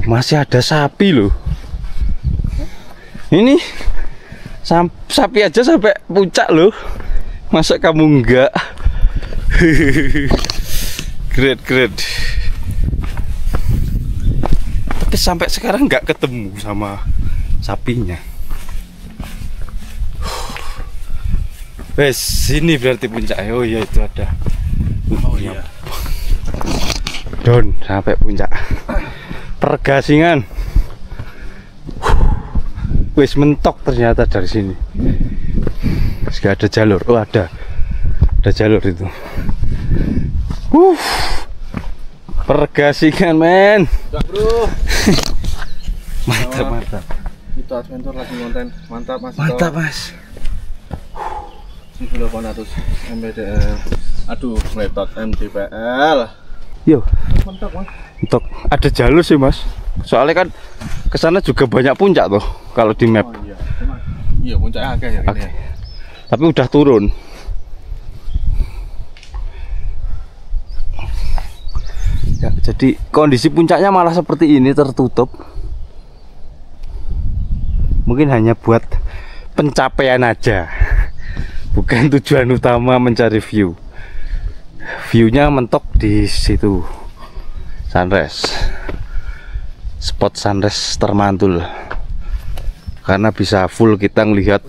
Masih ada sapi loh. Ini sapi aja sampai puncak loh. Masa kamu enggak? Great. Tapi sampai sekarang nggak ketemu sama sapinya. Wes, sini berarti puncaknya. Oh iya, itu ada. Oh iya. Don sampai puncak. Pegasingan. Wes mentok ternyata dari sini. Gak ada jalur. Oh ada jalur itu. Pegasingan men. Udah bro. Mantap. Itu adventure lagi konten. Mantap mas. Mantap mas. 1800 MDPL. Aduh, meletot MDPL. Yo. Mantap mas. Untuk ada jalur sih mas. Soalnya kan kesana juga banyak puncak tuh kalau di map. Oh, iya puncaknya agak ya ini. Tapi udah turun. Ya, jadi kondisi puncaknya malah seperti ini, tertutup. Mungkin hanya buat pencapaian aja. Bukan tujuan utama mencari view. View-nya mentok di situ. Sunrise. Spot sunrise termantul. Karena bisa full kita ngelihat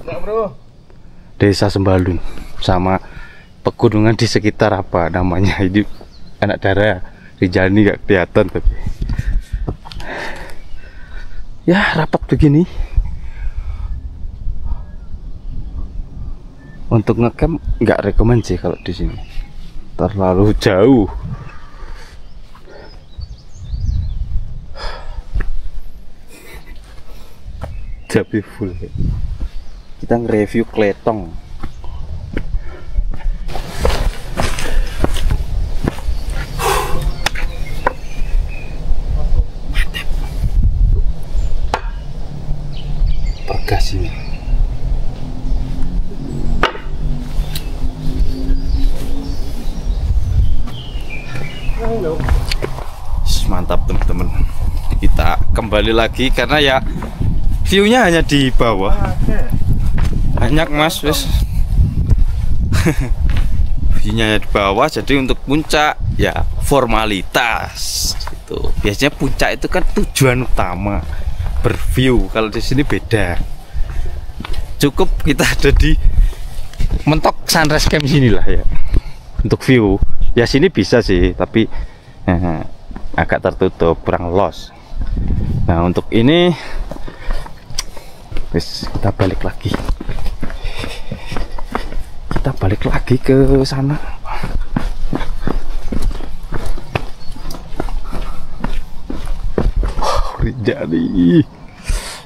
Desa Sembalun sama pegunungan di sekitar apa namanya ini, anak darah Rinjani nggak kelihatan tapi ya rapat begini. Untuk ngecamp nggak rekomend sih kalau di sini, terlalu jauh. Tapi full. Kita nge-review Kletong. Pegasingan. Mantap teman-teman. Kita kembali lagi karena ya view-nya hanya di bawah. Banyak mas, wes. View-nya hanya di bawah, jadi untuk puncak ya formalitas. Itu biasanya puncak itu kan tujuan utama berview. Kalau di sini beda. Cukup kita ada di mentok sunrise camp sini lah ya. Untuk view, ya sini bisa sih, tapi agak tertutup, kurang los. Nah untuk ini kita balik lagi. Kita balik lagi ke sana. tidak nih.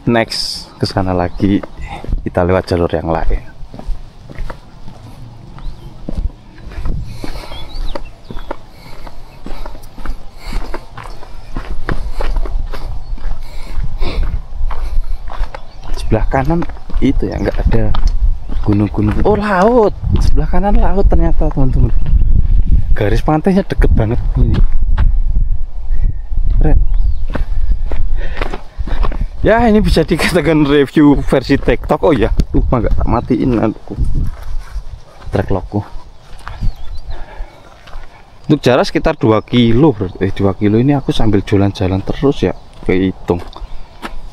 Next ke sana lagi, kita lewat jalur yang lain. Sebelah kanan itu ya nggak ada gunung-gunung. Oh, laut. Sebelah kanan laut ternyata, teman-teman. Garis pantainya deket banget ini. Keren. Ya, ini bisa dikatakan review versi TikTok. Oh ya, lupa nggak tak matiin aku track logku. Untuk jarak sekitar 2 kilo, 2 kilo ini aku sambil jalan-jalan terus ya, kehitung.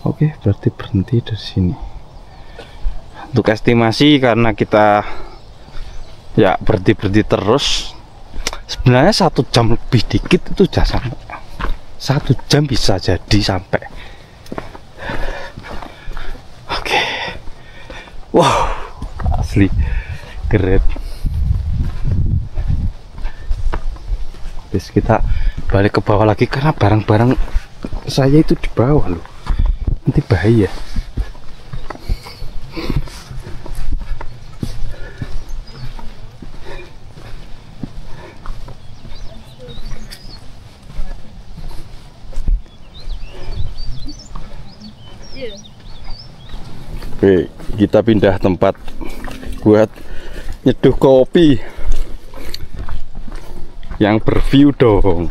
Oke, berarti berhenti dari sini. Untuk estimasi karena kita ya berhenti terus, sebenarnya 1 jam lebih dikit itu sudah sampai. 1 jam bisa jadi sampai. Oke. Wow, asli keren. Terus kita balik ke bawah lagi karena barang-barang saya itu di bawah loh. Nanti bahaya. Oke, kita pindah tempat buat nyeduh kopi yang berview dong.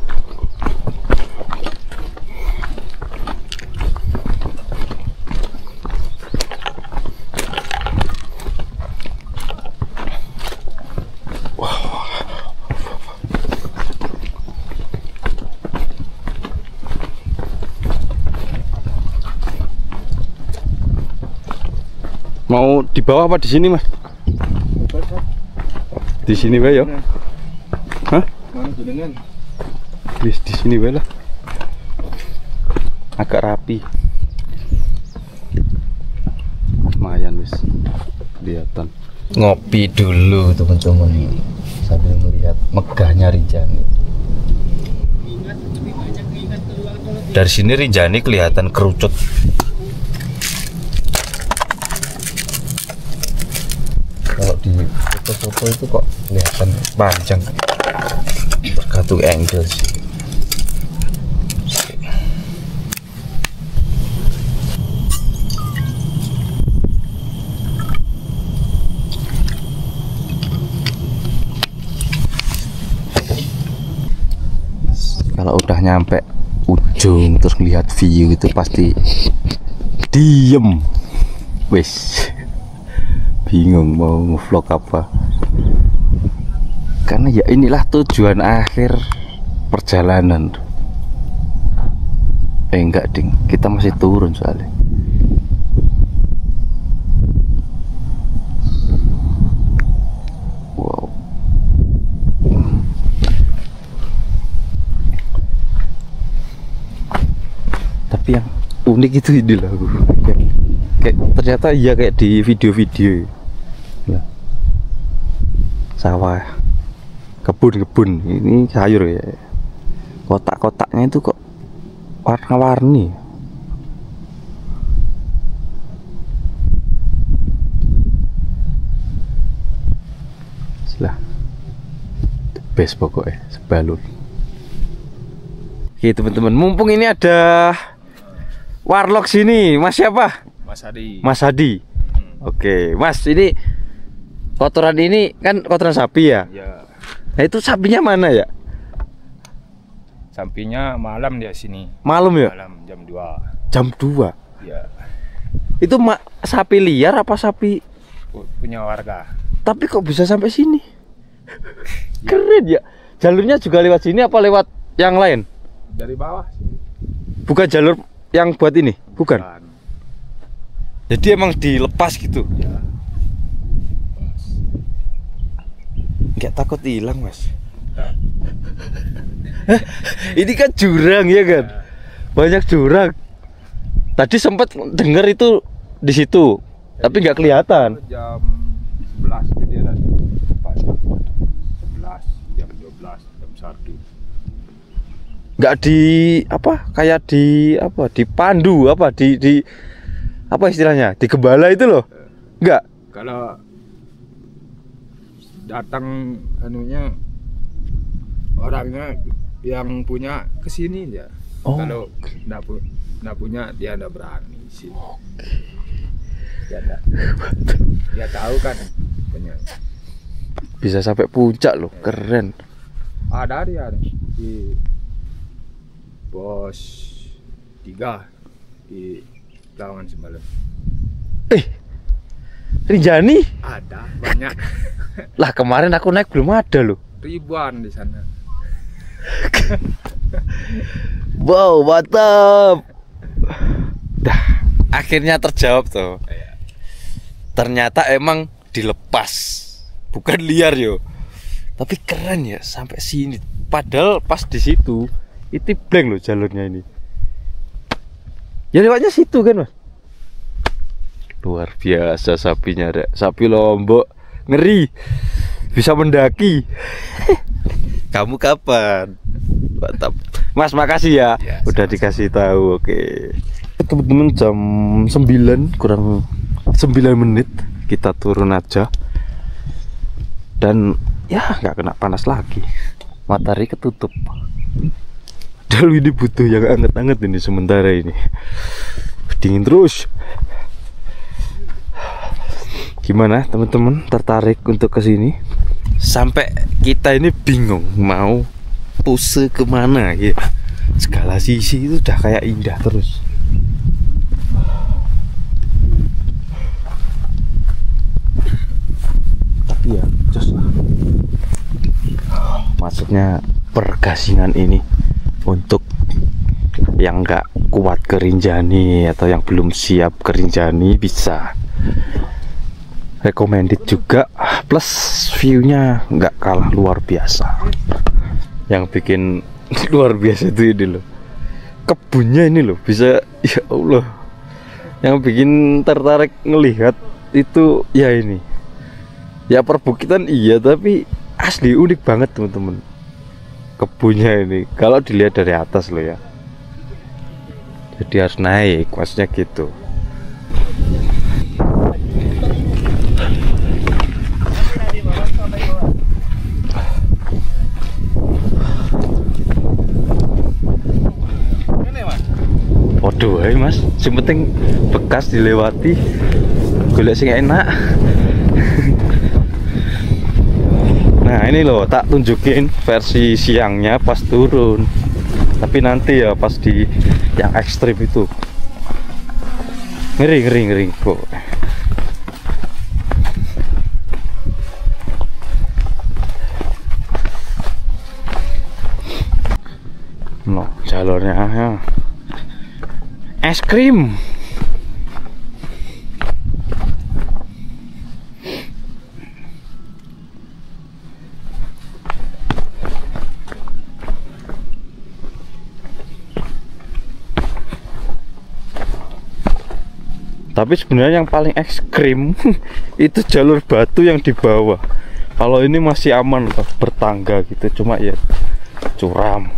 Mau di bawah apa di sini, Mas? Di sini wae ya. Hah? Wis di sini wae lah. Agak rapi. Lumayan wis kelihatan. Ngopi dulu teman-teman sambil melihat megahnya Rinjani. Dari sini Rinjani kelihatan kerucut. Kalau di foto-foto itu kok kelihatan panjang, tergantung angle sih. Kalau udah nyampe ujung terus lihat view itu pasti diem, wis. Bingung mau ngevlog apa, karena ya inilah tujuan akhir perjalanan. Enggak ding, kita masih turun soalnya. Wow. Tapi yang unik itu ini lah, kayak ternyata iya kayak di video-video. Nah, sawah, kebun-kebun ini sayur ya. Kotak-kotaknya itu kok warna-warni. Lah, the best pokoknya sebalur. Oke teman-teman, mumpung ini ada warlock sini, Mas siapa? Mas Hadi. Mas Hadi. Oke, Mas, ini kotoran ini kan kotoran sapi ya? Ya. Nah itu sapinya mana ya? Sampingnya malam dia sini. Malam ya? Malam jam 2. Jam 2? Ya. Itu sapi liar apa sapi? Punya warga. Tapi kok bisa sampai sini? Keren ya. Jalurnya juga lewat sini apa lewat yang lain? Dari bawah sini. Bukan jalur yang buat ini? Bukan. Jadi emang dilepas gitu? Ya. Nggak takut hilang, Mas? Ini kan jurang ya kan? Banyak jurang. Tadi sempat dengar itu di situ, tapi nggak kelihatan. Jam 11 itu dia tadi. 11, jam 12, jam 1. nggak di apa kayak di apa dipandu apa di apa istilahnya di gembala itu loh, nggak? Kalau datang anunya orangnya yang punya kesini ya. Oh. Kalau nggak punya dia nggak berani sini. Dia tahu kan punya. Bisa sampai puncak loh, keren. Ada dia di pos 3 di Lawangan Sembalun. Rinjani? Ada banyak. Lah kemarin aku naik belum ada loh. Ribuan di sana. Wow, mantap. Dah, akhirnya terjawab tuh. Ternyata emang dilepas, bukan liar yo. Tapi keren ya sampai sini. Padahal pas di situ itu blank loh jalurnya ini. Ya lewatnya situ kan mas. Luar biasa sapinya dek. Sapi Lombok ngeri, bisa mendaki. Kamu kapan? Mantap. Mas makasih ya, Ya udah dikasih tahu. Oke. Teman-teman jam 9 kurang 9 menit kita turun aja. Dan ya nggak kena panas lagi. Matahari ketutup. Dalu ini butuh yang anget-anget ini sementara ini. Dingin terus. Gimana teman-teman, tertarik untuk kesini? Sampai kita ini bingung mau pose kemana ya. Segala sisi itu udah kayak indah terus. Tapi ya just lah. Maksudnya pergasingan ini untuk yang nggak kuat ke Rinjani atau yang belum siap ke Rinjani bisa. Recommended juga, plus view-nya nggak kalah luar biasa. Yang bikin luar biasa itu ini loh, kebunnya ini loh, bisa ya Allah. Yang bikin tertarik ngelihat itu ya ini. Ya perbukitan iya, tapi asli unik banget teman-teman. Kebunnya ini kalau dilihat dari atas loh ya. Jadi harus naik, maksudnya gitu. Waduh, mas, yang penting bekas dilewati, golek sing enak. Nah ini loh, tak tunjukin versi siangnya pas turun. Tapi nanti ya pas di yang ekstrim itu ngeri kok. No, jalurnya ya. Es krim. Tapi sebenarnya yang paling ekstrim itu jalur batu yang di bawah. Kalau ini masih aman loh, bertangga gitu, cuma ya curam.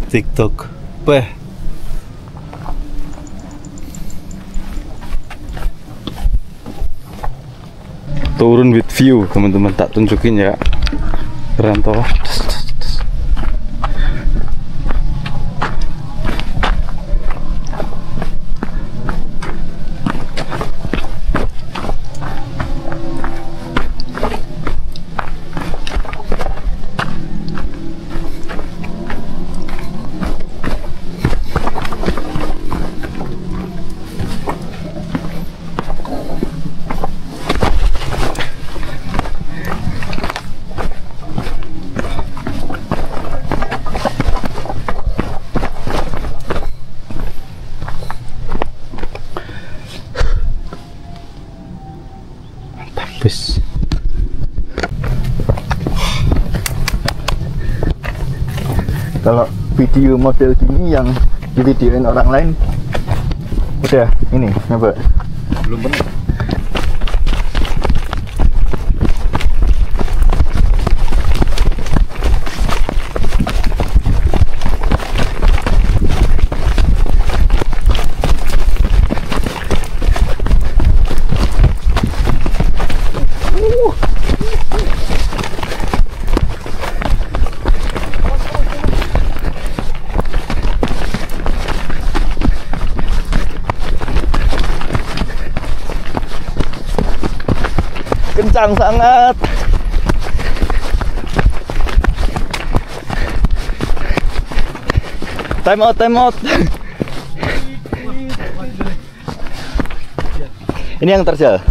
TikTok. Weh. Turun with view, teman-teman, tak tunjukin ya. Keren toh. Kalau video model gini yang divideoin orang lain udah ini nyoba Belum pernah. kencang sangat. Time out, time out. Ini yang terjal.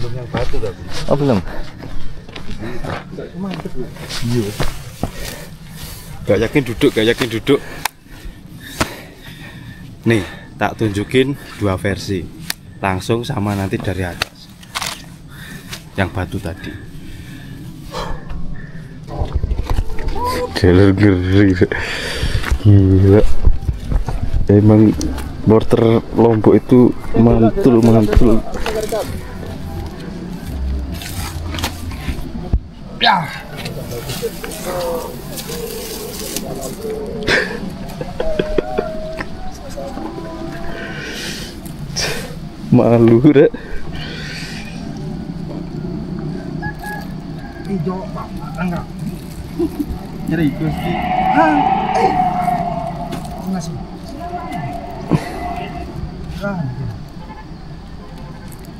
Belum yang batu tapi. Oh belum. Gak yakin duduk, gak yakin duduk. Nih, tak tunjukin dua versi. Langsung sama nanti dari atas. Yang batu tadi. Jalur ngeri. Gila. Emang border Lombok itu mantul. Malu rek. Nyeri Gusti.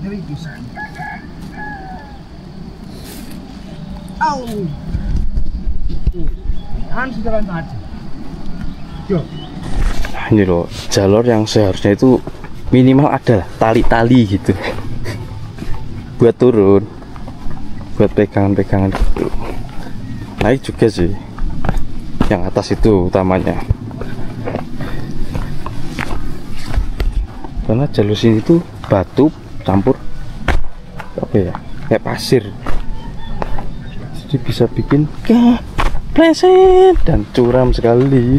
Nyeri Gusti. Au. Jalan tadi. Yo. Ini loh, jalur yang seharusnya itu minimal ada tali-tali gitu buat turun, buat pegangan-pegangan gitu. Naik juga sih yang atas itu utamanya, karena jalur sini tuh batu campur apa ya, kayak pasir, jadi bisa bikin kepleset dan curam sekali.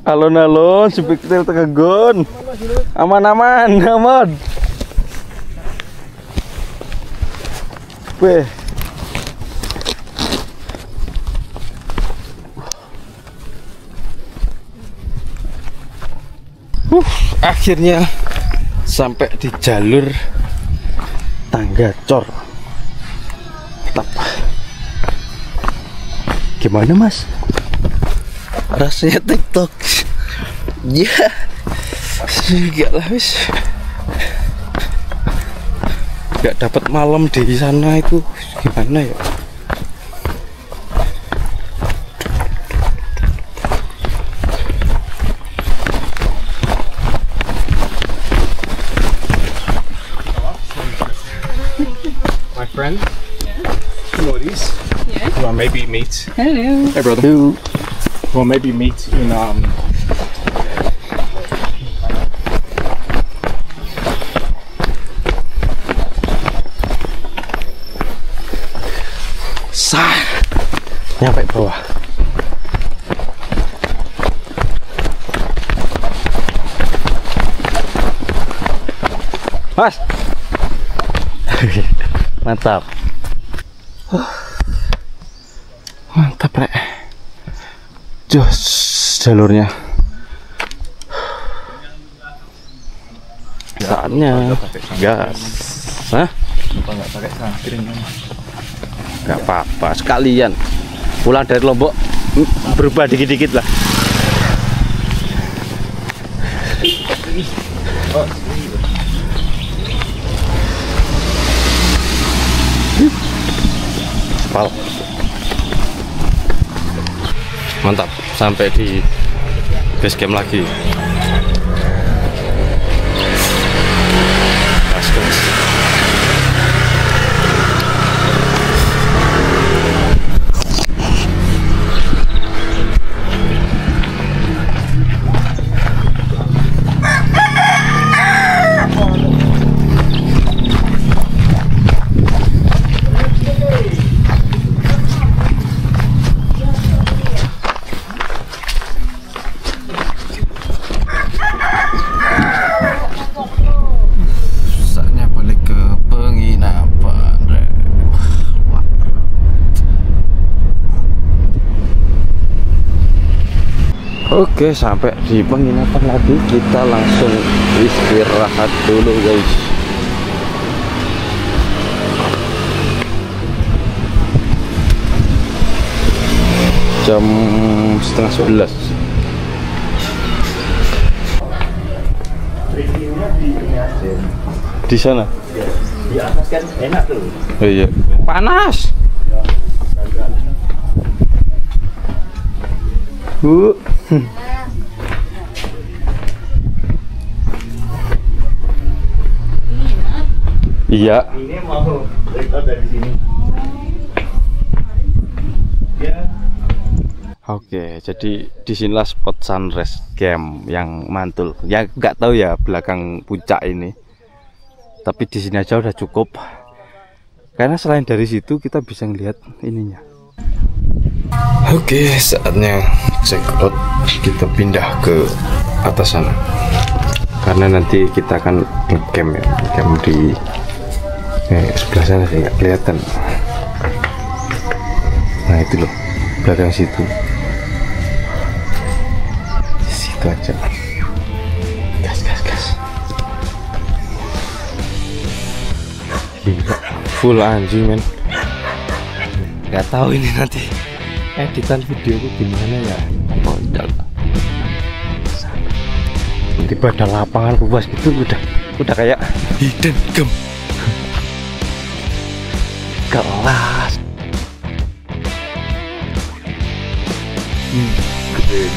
Alon-alon sepiktil tegegon. Aman. Weh. Akhirnya sampai di jalur tangga cor. Gimana mas? Rasanya TikTok? Ya, enggak lah wis. Gak dapat malam di sana itu gimana ya? My friend, Maurice. Yes. Well, maybe meet. Hello. Hey, brother. Well, maybe meet in Nyampe bawah. Mas. Mantap. Mantap rek. Jos jalurnya. Saatnya gas. Hah? Kenapa nggak pakai sangkring? Gak apa-apa, sekalian pulang dari Lombok berubah dikit-dikit lah. aspal. Mantap, sampai di base camp lagi. Gas, gas. Oke, sampai di penginapan lagi, kita langsung istirahat dulu guys. Jam setengah 11. Di sana? Di atas kan enak tuh. Oh iya. Panas. Iya. Ini mau take out dari sini. Ya. Oke, jadi disinilah spot sunrise camp yang mantul. Ya nggak tahu ya belakang puncak ini. Tapi di sini aja udah cukup. Karena selain dari situ kita bisa ngelihat ininya. Oke, saatnya check out. Kita pindah ke atas sana. Karena nanti kita akan ngecamp ya, ngecamp di sebelah sana sih nggak kelihatan. Nah itu loh, belakang situ. Situ aja. Gas, gas, gas. Gila, full anjing men. Nggak tahu ini nanti editan videoku gimana ya. Modal. Tiba ada lapangan luas gitu, udah kayak hidden gem. Kelas. Gede.